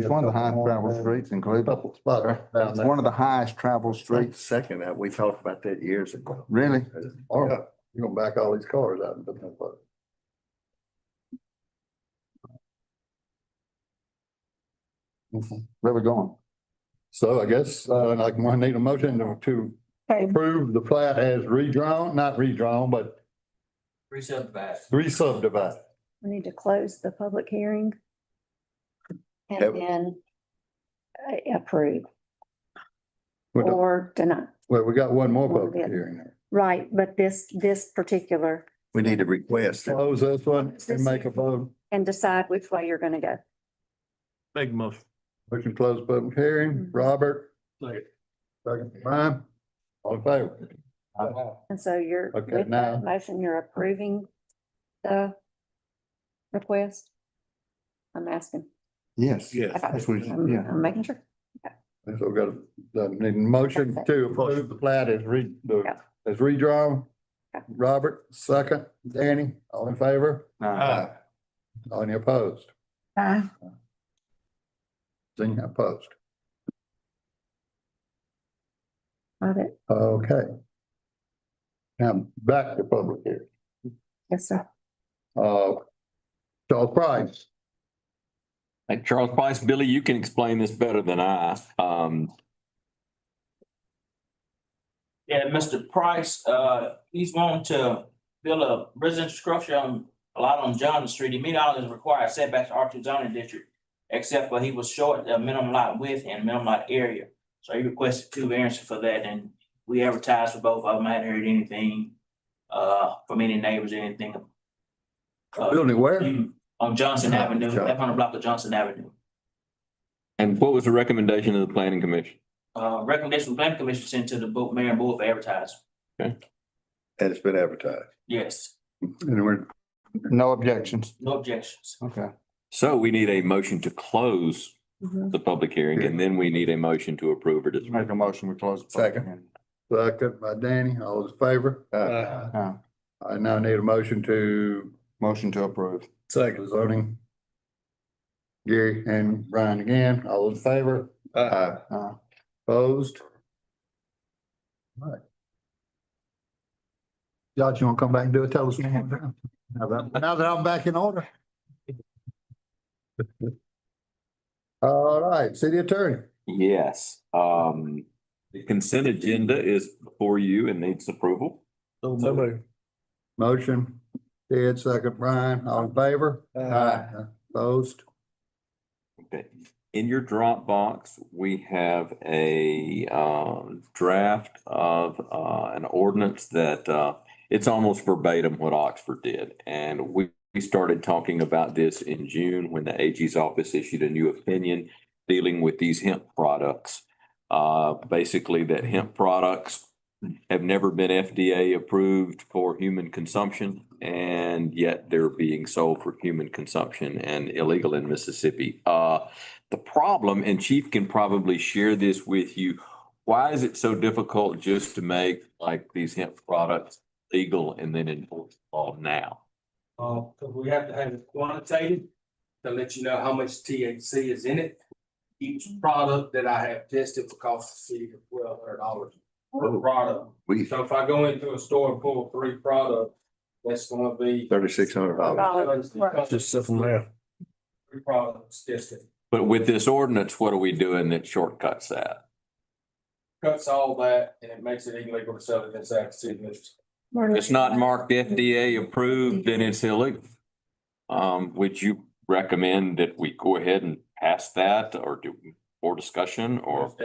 one of the highest traveled streets in Cleveland. Couple spots down It's there. one of the highest traveled streets. Second, we talked about that years ago. Really? Oh, yeah. You're gonna back all these cars out and put them up. Where we going? So I guess, like, I need a motion to okay, approve the plat as redrawn, not redrawn, but Re-subdivide. re-subdivided. We need to close the public hearing. Yep. And then approve Well, or deny. we got one more One or public the other. hearing there. Right, but this particular, We need to request it. Close this one and make a vote. and decide which way you're gonna go. Make a motion. Motion to close public hearing. Robert? Second, Brian? All in favor? And so you're, Okay, with now- that motion, you're approving the request? I'm asking. Yes. Yes. That's what, yeah. I'm making sure. So we got need a motion to approve the plat as redrawn. Okay. Robert, second. Danny, all in favor? Aye. Any opposed? Aye. Any opposed? Got it. Okay. Now back to public hearing. Yes, sir. Charles Price. Hey, Charles Price, Billy, you can explain this better than I. Yeah, Mr. Price, he's wanting to build a residential structure on a lot on Johnson Street. He meet all his required setbacks R2 zoning district, except for he was short the minimum lot width and minimum lot area. So he requested 2 variances for that, and we advertised for both of them. I hadn't heard anything from any neighbors or anything. Building where? On Johnson Avenue, Johnson. left on the block of Johnson Avenue. And what was the recommendation of the planning commission? Recommendation from planning commission sent to the mayor and board for advertising. And it's been advertised. Yes, And we're, No objections. no objections. Okay. So we need a motion to close Mhm. the public hearing, and then we need a motion to approve or disapprove. Make a motion, we close. the public Second. hearing. second by Danny, all in favor? I now need a motion to Motion to approve. second zoning. Gary and Brian again, all in favor? Opposed? All right. Josh, you wanna come back and do it? Tell us one more time. Now that I'm back in order. All right, city attorney. Yes, the consent agenda is before you and needs approval. Motion, Ted, second, Brian, all in favor? Opposed? Okay, in your Dropbox, we have a draft of an ordinance that it's almost verbatim what Oxford did. And we started talking about this in June when the AG's office issued a new opinion dealing with these hemp products. Basically that hemp products have never been FDA approved for human consumption, and yet they're being sold for human consumption and illegal in Mississippi. The problem, and Chief can probably share this with you, why is it so difficult just to make like these hemp products legal and then enforce law now? Cause we have to have it quantitative to let you know how much THC is in it. Each product that I have tested will cost the city $1,200 per product. So if I go into a store and pull 3 products, that's gonna be $3,600. Just simple math. 3 products tested. But with this ordinance, what are we doing that shortcuts that? cuts all that and it makes it illegal to sell it inside the city limits. If it's not marked FDA approved, then it's illegal. Would you recommend that we go ahead and pass that or do more discussion or?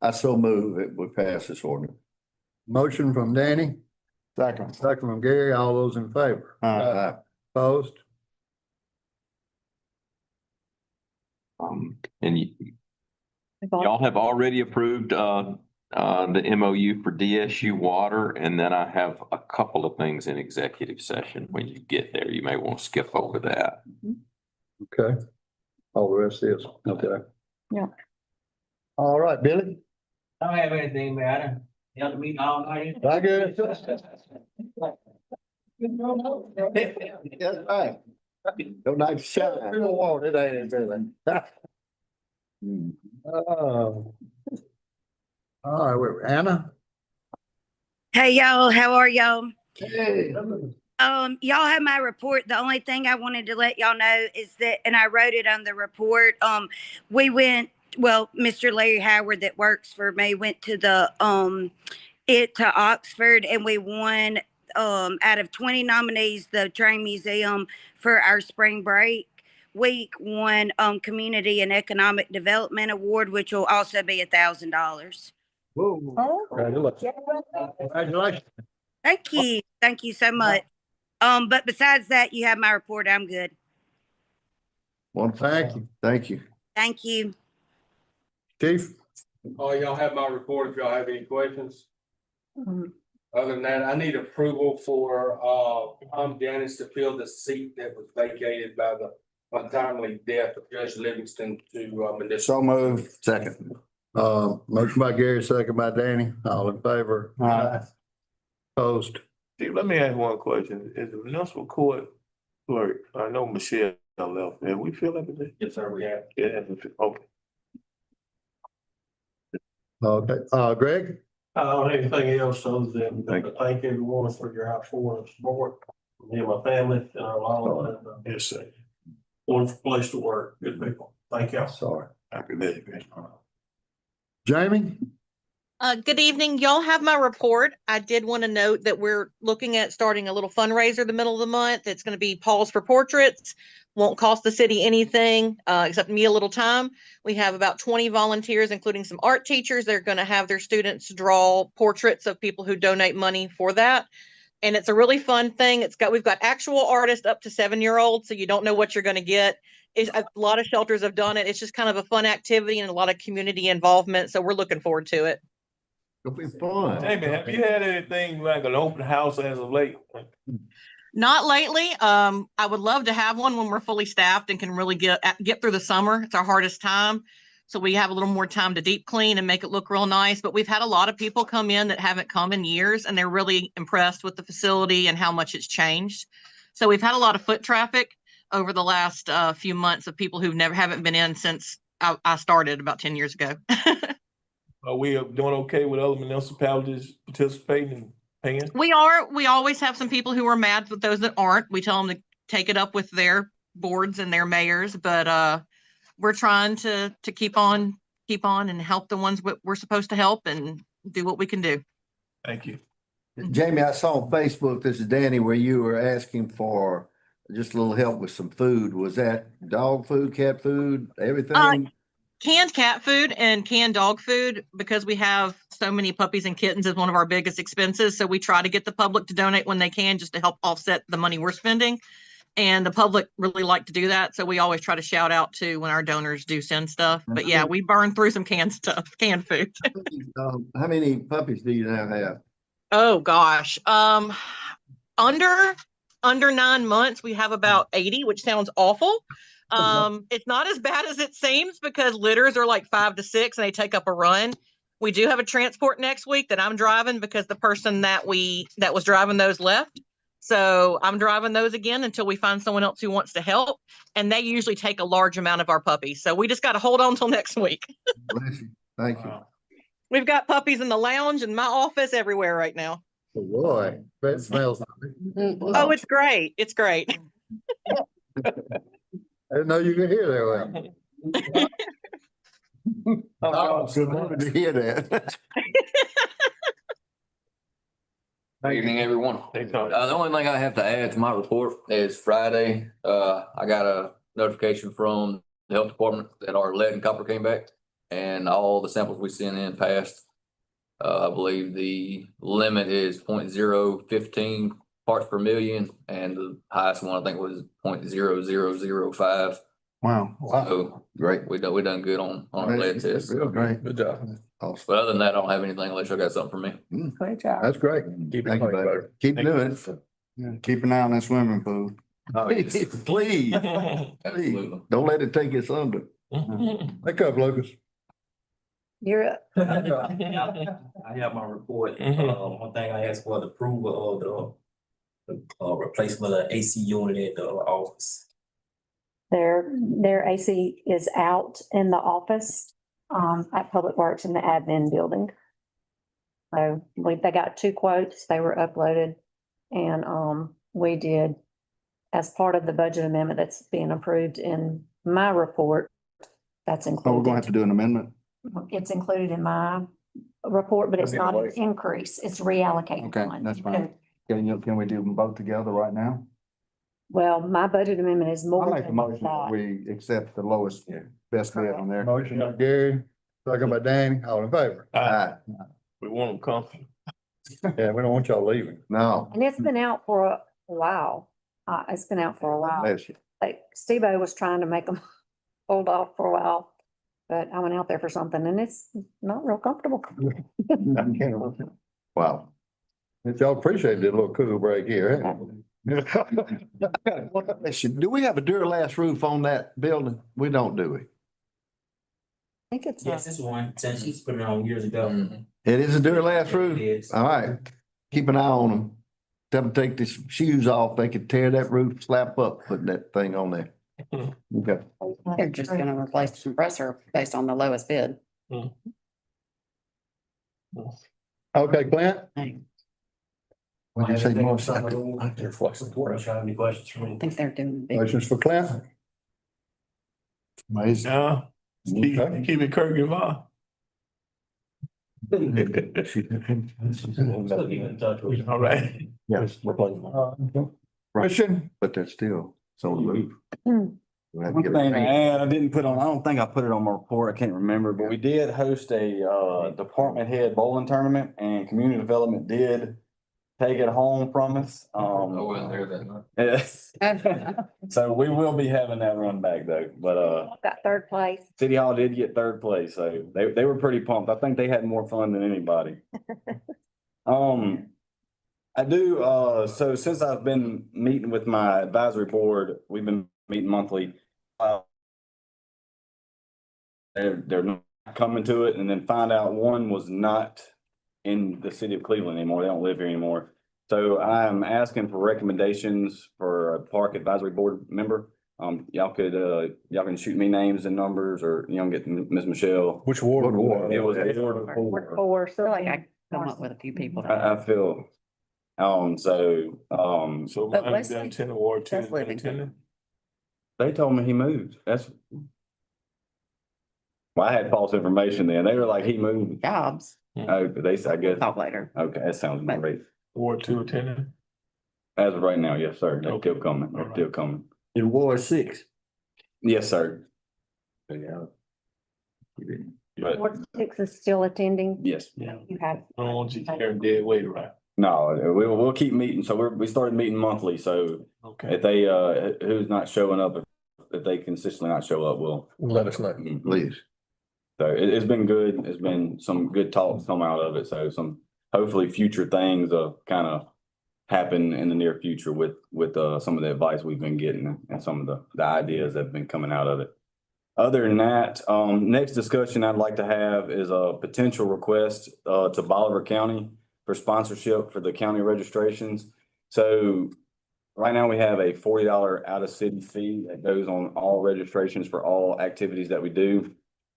I so move it would pass this ordinance. Motion from Danny, Second. second from Gary, all those in favor? Opposed? And y'all have already approved, the MOU for DSU water, and then I have a couple of things in executive session. When you get there, you may want to skip over that. Okay. All the rest is, okay. Yeah. All right, Billy. I don't have anything, man. You have to meet all night. I good. That's right. No night to shine. We don't want it, ain't it, Billy? All right, wait, Anna? Hey, y'all, how are y'all? Hey. Y'all have my report. The only thing I wanted to let y'all know is that, and I wrote it on the report, we went, well, Mr. Larry Howard that works for me went to the, to Oxford, and we won, out of 20 nominees, the Train Museum for our spring break week won, Community and Economic Development Award, which will also be $1,000. Whoa. Congratulations. Congratulations. Thank you. Thank you so much. But besides that, you have my report. I'm good. Well, thank you. Thank you. Thank you. Chief? Oh, y'all have my report if y'all have any questions. Other than that, I need approval for, Tom Dennis to fill the seat that was vacated by the untimely death of Judge Livingston to, municipal. So move. Second. Motion by Gary, second by Danny, all in favor? Aye. Opposed? Steve, let me ask one question. Is the municipal court clerk, I know Michelle left, have we filled everything? Yes, sir, we have. Yeah, okay. Okay, Greg? I don't have anything else other than thank everyone for your outpouring support. Me and my family and our law. Yes, sir. Wonderful place to work. Good people. Thank you. Sorry. Happy day. Jamie? Good evening. Y'all have my report. I did want to note that we're looking at starting a little fundraiser the middle of the month. It's going to be Paws for Portraits. Won't cost the city anything, except me a little time. We have about 20 volunteers, including some art teachers. They're going to have their students draw portraits of people who donate money for that. And it's a really fun thing. We've got actual artists up to 7-year-olds, so you don't know what you're going to get. A lot of shelters have done it. It's just kind of a fun activity and a lot of community involvement. So we're looking forward to it. It'll be fun. Hey man, have you had anything like an open house as of late? Not lately. I would love to have one when we're fully staffed and can really get through the summer. It's our hardest time. So we have a little more time to deep clean and make it look real nice. But we've had a lot of people come in that haven't come in years, and they're really impressed with the facility and how much it's changed. So we've had a lot of foot traffic over the last few months of people who haven't been in since I started about 10 years ago. Are we doing okay with other municipalities participating and paying? We are. We always have some people who are mad with those that aren't. We tell them to take it up with their boards and their mayors, but we're trying to keep on and help the ones we're supposed to help and do what we can do. Thank you. Jamie, I saw on Facebook, this is Danny, where you were asking for just a little help with some food. Was that dog food, cat food, everything? Canned cat food and canned dog food, because we have so many puppies and kittens, is one of our biggest expenses. So we try to get the public to donate when they can, just to help offset the money we're spending. And the public really like to do that. So we always try to shout out to when our donors do send stuff. But yeah, we burn through some canned food. How many puppies do you now have? Oh gosh. Under 9 months, we have about 80, which sounds awful. It's not as bad as it seems, because litters are like 5 to 6 and they take up a run. We do have a transport next week that I'm driving, because the person that was driving those left. So I'm driving those again until we find someone else who wants to help. And they usually take a large amount of our puppies. So we just got to hold on till next week. Bless you. Thank you. We've got puppies in the lounge and my office, everywhere right now. Oh boy, that smells. Oh, it's great. It's great. I didn't know you could hear that well. Oh, good morning to hear that. Good evening, everyone. The only thing I have to add to my report is Friday, I got a notification from the health department that our lead and copper came back and all the samples we sent in passed. I believe the limit is 0.015 parts per million and the highest one I think was 0.0005. Wow. So great. We done good on our lead test. Real great. Good job. Awesome. But other than that, I don't have anything unless y'all got something for me. Great job. That's great. Keep it Thank you, clean, buddy. buddy. Keep doing it. Yeah, keep an eye on that swimming pool. Please, please. Absolutely. Don't let it take us under. Wake up, Lucas. You're up. I have my report. One thing I asked for the approval of the replacement of AC unit at the office. Their AC is out in the office, at Public Works in the admin building. So they got 2 quotes, they were uploaded, and, we did, as part of the budget amendment that's being approved in my report, that's Oh, we're gonna have included. to do an amendment? It's included in my report, but it's not an increase, it's reallocating. Okay, funds. that's fine. Can we do them both together right now? Well, my budget amendment is I more make a than motion that that. we accept the lowest, best bid on there. Motion by Gary, second by Danny, all in favor. We want them comfortable. Yeah, we don't want y'all leaving. No. And it's been out for a while. It's been out for a while. Bless you. Like Steve-O was trying to make them hold off for a while. But I went out there for something and it's not real comfortable. Wow. Y'all appreciate this little cool break here. Do we have a Duralast roof on that building? We don't, do we? I think it's. Yes, this one, since she's put it on years ago. It is a Duralast roof? It is. All right. Keep an eye on them. Tell them to take the shoes off. They could tear that roof slap up, putting that thing on there. Okay. They're just gonna replace the compressor based on the lowest bid. Okay, Clint? What'd you say, Mark? They're flexible. Have any questions for me? I think they're doing. big. Questions for Clint? Amazing. Yeah. Keep it Kirk involved. All right. Yes. Question? But that's still, so the roof. We'll have to One get thing it. to add, I didn't put on, I don't think I put it on my report, I can't remember, but we did host a department head bowling tournament and community development did take it home from us. I wasn't there that night. So we will be having that run back though, but Got 3rd place. City Hall did get 3rd place, so they were pretty pumped. I think they had more fun than anybody. I do, so since I've been meeting with my advisory board, we've been meeting monthly. They're not coming to it, and then find out one was not in the city of Cleveland anymore. They don't live here anymore. So I'm asking for recommendations for a park advisory board member. Y'all can shoot me names and numbers, or get Ms. Michelle. Which ward? It was Ward 4, I feel like I come up with a few people. I feel, So But mine is Wesley down 10 Ward 10 does live in attendant. they told me he moved. Well, I had false information then. They were like, he moved. Jobs. Oh, but I guess, Talk later. okay, that sounds great. Ward 2 attendant. As of right now, yes, sir. They're Okay. still coming. They're All still coming. In Ward 6. Yes, sir. Yeah. But Ward 6 is still attending. yes, Yeah. You have. I don't want you carrying dead weight around. no, we'll keep meeting. So we started meeting monthly. So Okay. if they, who's not showing up, if they consistently not show up, we'll. Let us know. Please. So it's been good. It's been some good talks come out of it. So some, hopefully future things, kind of happen in the near future with some of the advice we've been getting and some of the ideas that have been coming out of it. Other than that, next discussion I'd like to have is a potential request to Bolivar County for sponsorship for the county registrations. So right now we have a $40 out of city fee that goes on all registrations for all activities that we do.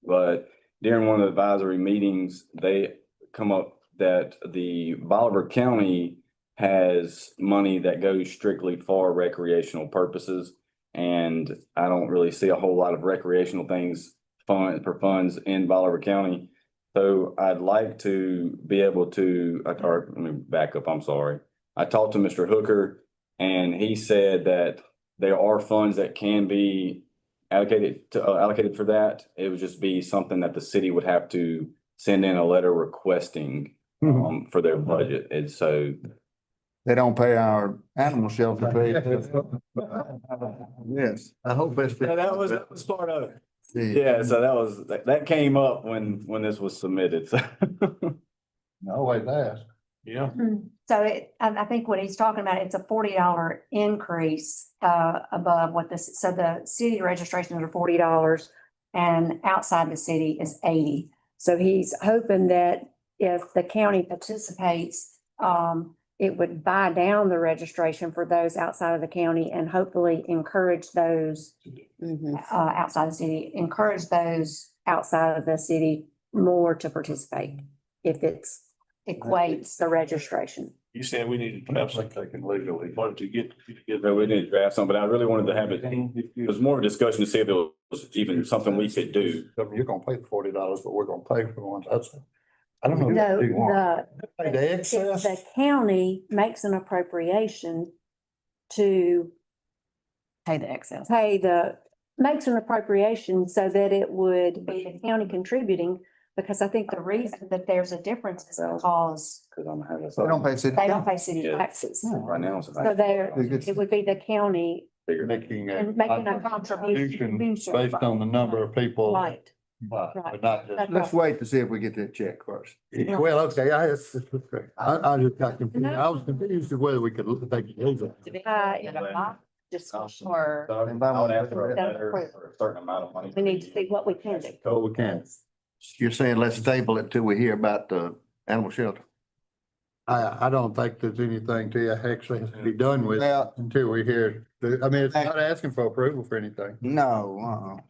But during one of the advisory meetings, they come up that the Bolivar County has money that goes strictly for recreational purposes. And I don't really see a whole lot of recreational things funds in Bolivar County. So I'd like to be able to, or let me back up, I'm sorry. I talked to Mr. Hooker and he said that there are funds that can be allocated for that. It would just be something that the city would have to send in a letter requesting for their budget. And so They don't pay our animal shelter fee. Yes, I hope that's. that was part of it. Yeah, so that came up when this was submitted. So Always ask. yeah. So I think what he's talking about, it's a $40 increase, above what this, so the city registrations are $40 and outside the city is 80. So he's hoping that if the county participates, it would buy down the registration for those outside of the county and hopefully encourage those outside the city, encourage those outside of the city more to participate if it's equates the registration. You said we need to draft something legally, wanted to get. No, we didn't draft something, but I really wanted to have it. It was more of a discussion to see if it was even something we could do. You're gonna pay the $40, but we're gonna pay for the ones outside. I don't know. No, what you want. Pay the if excess. the county makes an appropriation to Pay the excess. makes an appropriation so that it would be the county contributing, because I think the reason that there's a difference is because They don't pay city. they don't pay city Yeah. taxes. Right now, it's So about it would be the county Making and making a contribution. based on the number of people. Right, But right. not just. Let's wait to see if we get that check first. Well, okay, I just got confused. I was confused as whether we could take it legal. Just Or And I would ask for a letter for a certain amount of money. we need to see what we can do. Oh, we can. You're saying let's table it till we hear about the animal shelter. I don't think there's anything to actually has to be done with Well- until we hear, I mean, it's not asking for approval for anything. No,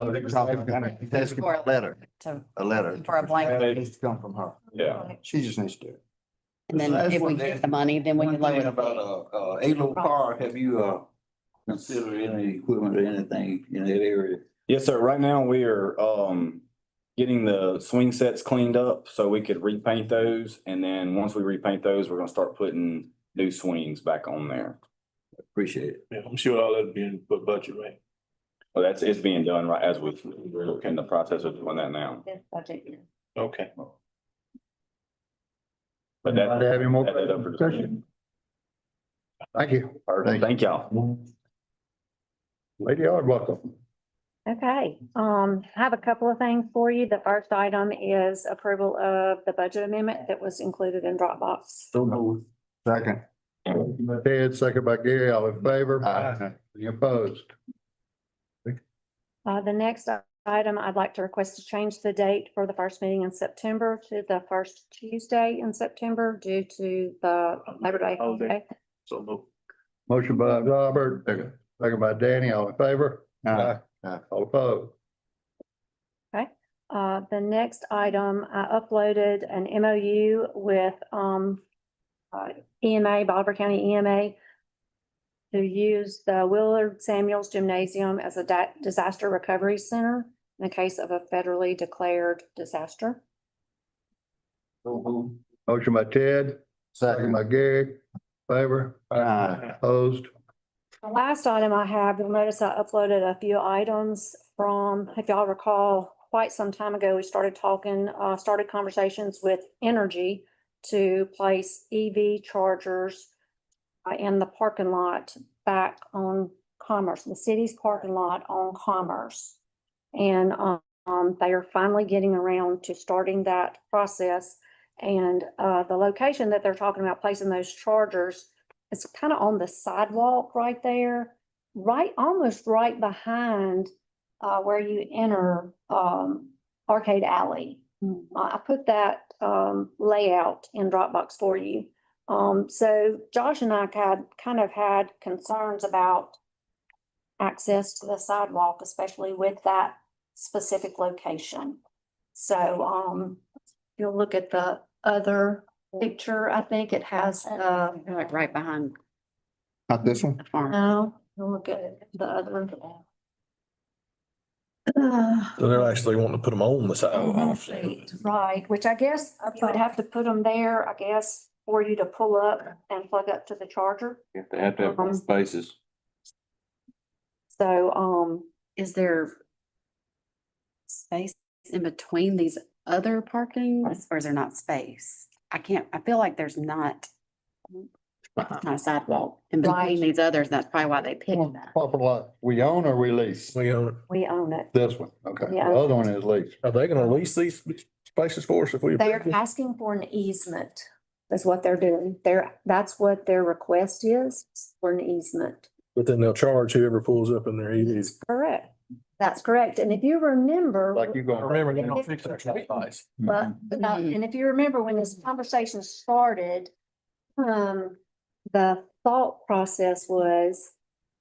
Asking for a letter, to, a letter. for a blanket. It needs to come from her. Yeah. She just needs to do it. And then if we get the money, then we can One lower thing the fee. about a little car, have you considered any equipment or anything in that area? Yes, sir. Right now, we are getting the swing sets cleaned up so we could repaint those. And then once we repaint those, we're gonna start putting new swings back on there. Appreciate it. Yeah, I'm sure all that'd be in the budget, right? Well, it's being done right as we're in the process of doing that now. This budget year. Okay. But that. Anybody have any more that is up for discussion. Thank you. Thank y'all. Lady Hard, welcome. Okay, I have a couple of things for you. The first item is approval of the budget amendment that was included in Dropbox. So moved. Second. By Ted, second by Gary, all in favor? Aye. Any opposed? The next item, I'd like to request to change the date for the first meeting in September to the first Tuesday in September due to the Labor Day holiday. So move. Motion by Robert, second by Danny, all in favor? Aye. All opposed? Okay, the next item, I uploaded an MOU with, EMA, Bolivar County EMA, to use the Willard Samuels Gymnasium as a disaster recovery center in the case of a federally declared disaster. Motion by Ted, second by Gary, favor? Aye. Opposed? The last item I have, you'll notice I uploaded a few items from, if y'all recall, quite some time ago, we started conversations with Energy to place EV chargers in the parking lot back on Commerce, the city's parking lot on Commerce. And they are finally getting around to starting that process. And the location that they're talking about placing those chargers is kind of on the sidewalk right there, almost right behind where you enter Arcade Alley. I put that layout in Dropbox for you. So Josh and I kind of had concerns about access to the sidewalk, especially with that specific location. So you'll look at the other picture, I think it has Like right behind Not this one? the farm. no, you'll look at the other. So they're actually wanting to put them on the Right, which I guess you would have to put them there, I guess, for you to pull up and plug up to the charger. They have to have both spaces. So, Is there space in between these other parkings, or is there not space? I feel like there's not a sidewalk in between these others. That's probably why they picked that. Parking lot, we own or we lease? We own it. we own it. This one, okay. The Yeah. other one is leased. Are they gonna lease these spaces for us if we? They're approve it? asking for an easement. That's what they're doing. That's what their request is, for an easement. But then they'll charge whoever pulls up in their EVs. Correct. That's correct. And if you remember. Like you going. Remember, they're gonna fix our device. But, and if you remember when this conversation started, the thought process was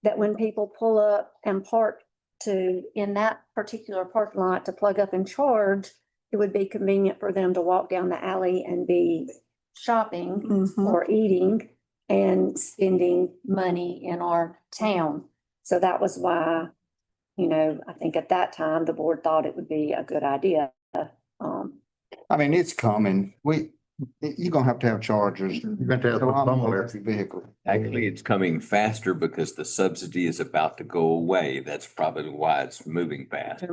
that when people pull up and park in that particular parking lot to plug up and charge, it would be convenient for them to walk down the alley and be shopping or eating and spending money in our town. So that was why, I think at that time, the board thought it would be a good idea. I mean, it's coming. You're gonna have chargers. You're gonna have to have some electric vehicle. Actually, it's coming faster because the subsidy is about to go away. That's probably why it's moving fast.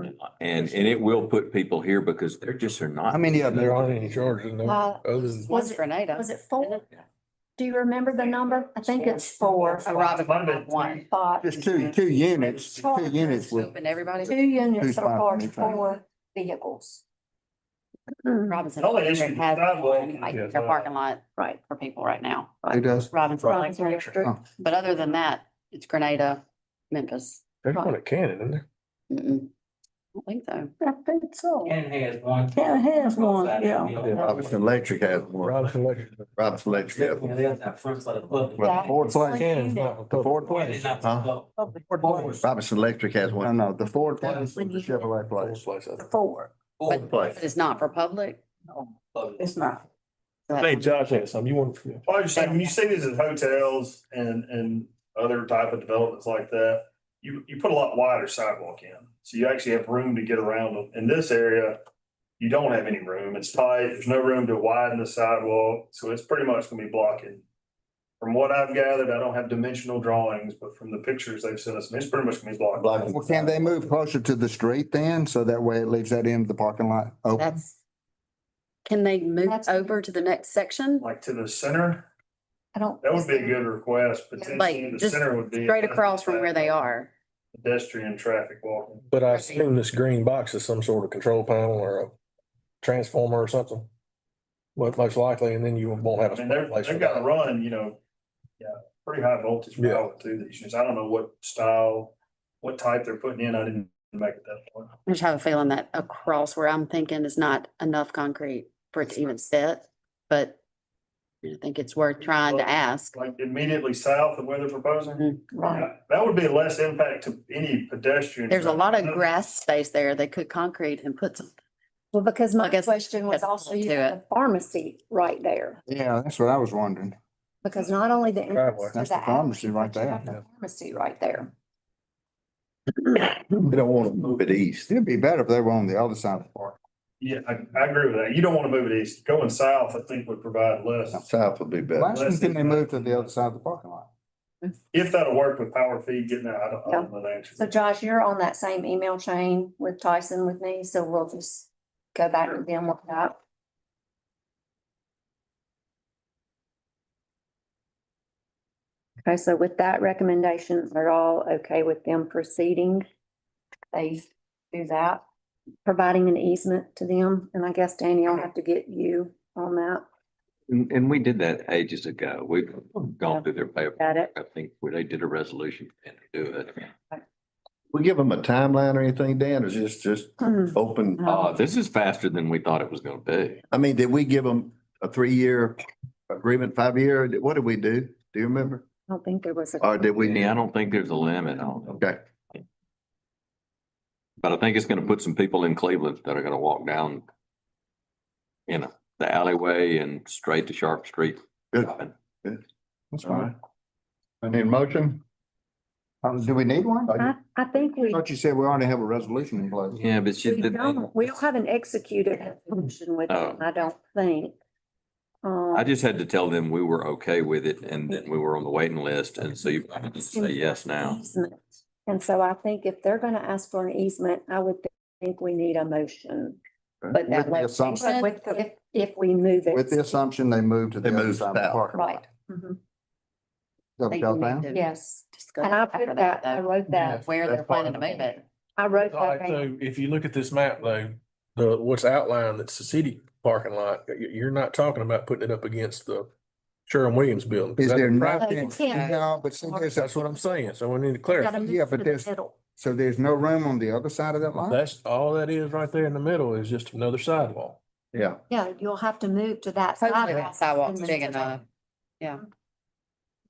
And it will put people here because there just are not. How many of them? There aren't any charges in there. Other than. Was Grenada. Was it 4? Do you remember the number? I think it's 4. A Robin one. Just two units, with. Open everybody. 2 units Who's are buying parked anything? 4 vehicles. Robinson. Only issue has sidewalk like is, their parking lot Right. for people right now. Who does? Robinson. Robinson Electric. Oh. But other than that, it's Grenada, Memphis. There's one at Cannon, isn't there? Mm-mm. I don't think so. I think so. Cannon has one. Cannon has one, yeah. Robinson Electric has one. Robinson Electric. Robinson Electric has one. There's that front side of the public. Well, the Ford place. Cannon's not. The Ford Cannon place. is not Huh? public. Robinson Electric has No, one. no, the Ford place is the Chevrolet place. The 4. Ford place. But it's not for public. It's not. I think Josh has some. You want? I was just saying, when you see these in hotels and other type of developments like that, you put a lot wider sidewalk in. So you actually have room to get around them. In this area, you don't have any room. It's tight. There's no room to widen the sidewalk. So it's pretty much gonna be blocking. From what I've gathered, I don't have dimensional drawings, but from the pictures they've sent us, it's pretty much gonna be blocking. Well, can they move closer to the street then? So that way it leaves that end of the parking lot open? Can they move That's- over to the next section? Like to the center, I don't. that would be a good request. Potentially, Like the just center would be. straight across from where they are. Pedestrian traffic walking. But I assume this green box is some sort of control panel or a transformer or something. Well, most likely, and then you won't have a. I mean, they've got to run, pretty high voltage power to these units. I don't know what style, what type they're putting in. I didn't make it that far. I just have a feeling that across where I'm thinking is not enough concrete for it to even sit, but I think it's worth trying to ask. Like immediately south of where they're proposing. Right. That would be less impact to any pedestrian. There's a lot of grass space there. They could concrete and put some. Well, because my I guess question was that's also, to you have the pharmacy right there. Yeah, that's what I was wondering. Because not only the entrance to That's the the pharmacy alley, right but you there. have the pharmacy right there. We don't want to move it east. It'd be better if they were on the other side of the park. Yeah, I agree with that. You don't want to move it east. Going south, I think would provide less. South would be better. Last one, can they move to the other side of the parking lot? If that'll work with power feed getting out, I don't know the answer. So Josh, you're on that same email chain with Tyson with me, so we'll just go back to them with that. Okay, so with that recommendation, are all okay with them proceeding? They do that, providing an easement to them, and I guess Danny, I'll have to get you on that. And we did that ages ago. We've gone through their paper. Got it. I think where they did a resolution and do it. We give them a timeline or anything, Dan, or just open? This is faster than we thought it was gonna be. I mean, did we give them a 3-year agreement, 5-year? What did we do? Do you remember? I don't think there was a. Or did we? Yeah, I don't think there's a limit on it. Okay. But I think it's gonna put some people in Cleveland that are gonna walk down, the alleyway and straight to Sharp Street. Good. shopping. Good. That's fine. I need a motion. Do we need one? I think I thought you said we already have a resolution in place. Yeah, but we don't have an executed resolution with them, I don't think. I just had to tell them we were okay with it and that we were on the waiting list. And so you need to say yes now. Easement. And so I think if they're gonna ask for an easement, I would think we need a motion. But With the assumption, if we move it. with the assumption they move to the other side of the parking lot. Right. Mhm. Is that what y'all saying? Yes. And I put that, I wrote that. Where they're planning to move it. I wrote All right, that. so if you look at this map though, what's outlined, that's the city parking lot, you're not talking about putting it up against the Sherwin-Williams building. Is there nothing- nothing? No, but see, That's what I'm saying, so we need to clarify. Yeah, but so there's no room on the other side of that lot? That's all that is right there in the middle is just another sidewalk. Yeah. Yeah, you'll have to move to that Hopefully sidewalk. that sidewalk's and big then- enough. Yeah.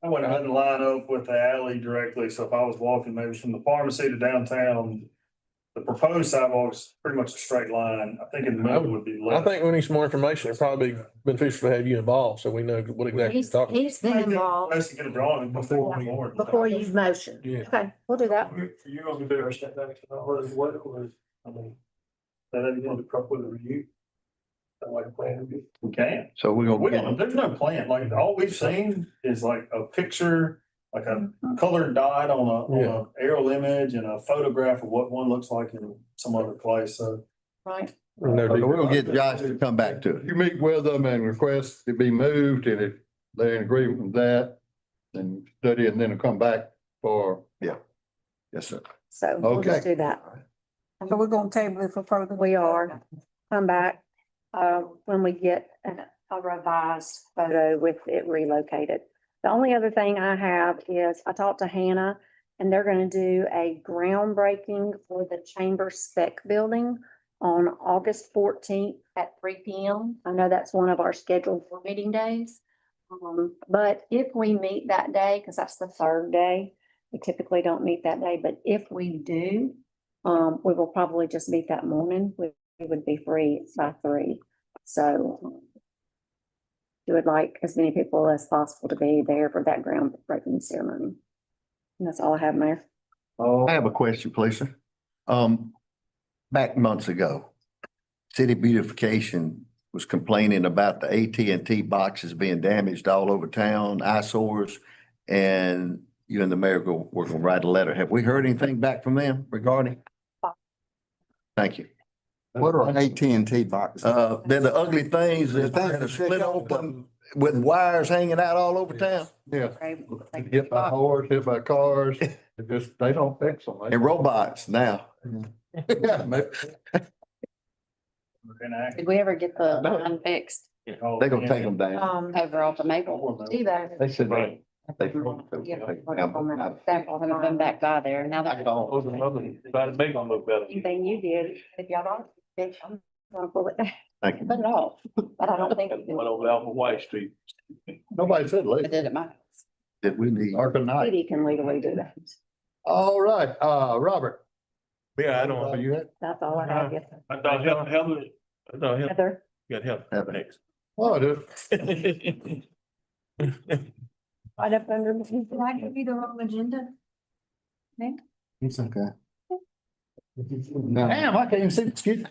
I went ahead and line up with the alley directly, so if I was walking maybe from the pharmacy to downtown, the proposed sidewalk's pretty much a straight line. I think in the middle would be I left. think we need some more information. It'd probably be beneficial to have you involved, so we know what exactly you're talking. He's been involved Let's get a drawing before we board. before you motion. Yeah. Okay, we'll do that. You're gonna be there, step back, what it was, I mean, that you want to come with a review. That like a plan would be. We can. So we're We gonna don't, there's no plan, like, all we've seen is like a picture, like a colored dot on a aerial image and a photograph of what one looks like in some other place, so. Right. No, So we're gonna get Josh to come back to it. You meet with them and request it be moved, and if they're in agreement with that, then study it and then it'll come back for. Yes, sir. So we'll just Okay. do that. So we're gonna table it for further. We are. Come back, when we get a revised photo with it relocated. The only other thing I have is I talked to Hannah and they're gonna do a groundbreaking for the chamber spec building on August 14th at 3 p.m. I know that's one of our scheduled meeting days. But if we meet that day, because that's the third day, we typically don't meet that day, but if we do, we will probably just meet that morning. We would be free by 3. So we would like as many people as possible to be there for that groundbreaking ceremony. And that's all I have, Mayor. I have a question, please, sir. Back months ago, City Beautification was complaining about the AT&T boxes being damaged all over town, eyesores, and you and the mayor were gonna write a letter. Have we heard anything back from them regarding? Thank you. What are AT&T boxes? They're the ugly things that are split open with wires hanging out all over town. Yeah. Hit by horse, hit by cars, they don't fix them. And robots now. Yeah, maybe. Did we ever get the line fixed? They're gonna take them down. Over off of Maple? Do that. They said they. Haven't been back by there. Now that. Anything you did, if y'all don't, I'm gonna pull it down. Thank you. Put it off, but I don't think. you can. Nobody said I leave. did it my. Did we need? Or good night. City can legally do that. All right, Robert. Yeah, I Oh, you had, That's all I have. Yes, sir. I thought Heather, got help. Next. oh, dude. right up under. Did I give you the wrong agenda? It's okay. Damn, I can't even see the skid.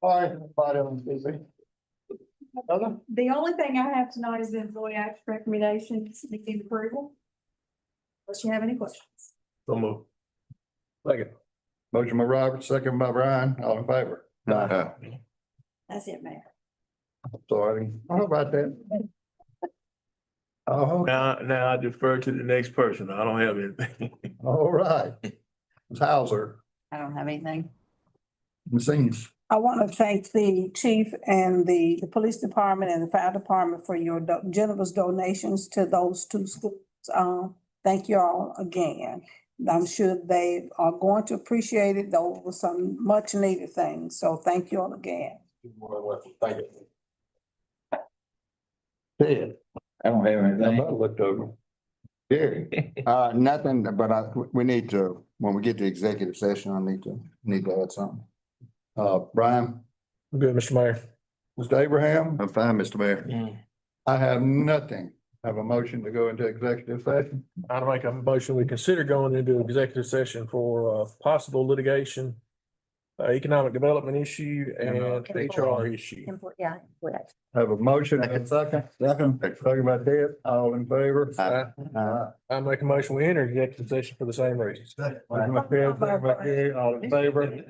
All right, everybody on TV. Other? The only thing I have tonight is the employee action recommendations, seeking approval. Unless you have any questions. So move. Second. Motion by Robert, second by Brian, all in favor. That's it, Mayor. Sorry, how about that? Oh, Now I defer to the next person. I don't have anything. all right. Ms. Hauser, I don't have anything. Ms. Eames. I want to thank the chief and the police department and the fire department for your generous donations to those 2 schools. Thank you all again. I'm sure they are going to appreciate it. Those were some much needed things. So thank you all again. Thank you. Ted. I don't have anything. I looked over. Gary. Nothing, but we need to, when we get to executive session, I need to add something. Brian, Good, Mr. Mayor. Mr. Abraham, I'm fine, Mr. Mayor. I have nothing. Have a motion to go into executive session. I'd make a motion, we consider going into executive session for possible litigation, economic development issue and HR issue. Yeah. Have a motion and a second. Second by Ted, all in favor? I make a motion, we enter executive session for the same reasons. Motion by Ted, second by Gary, all in favor?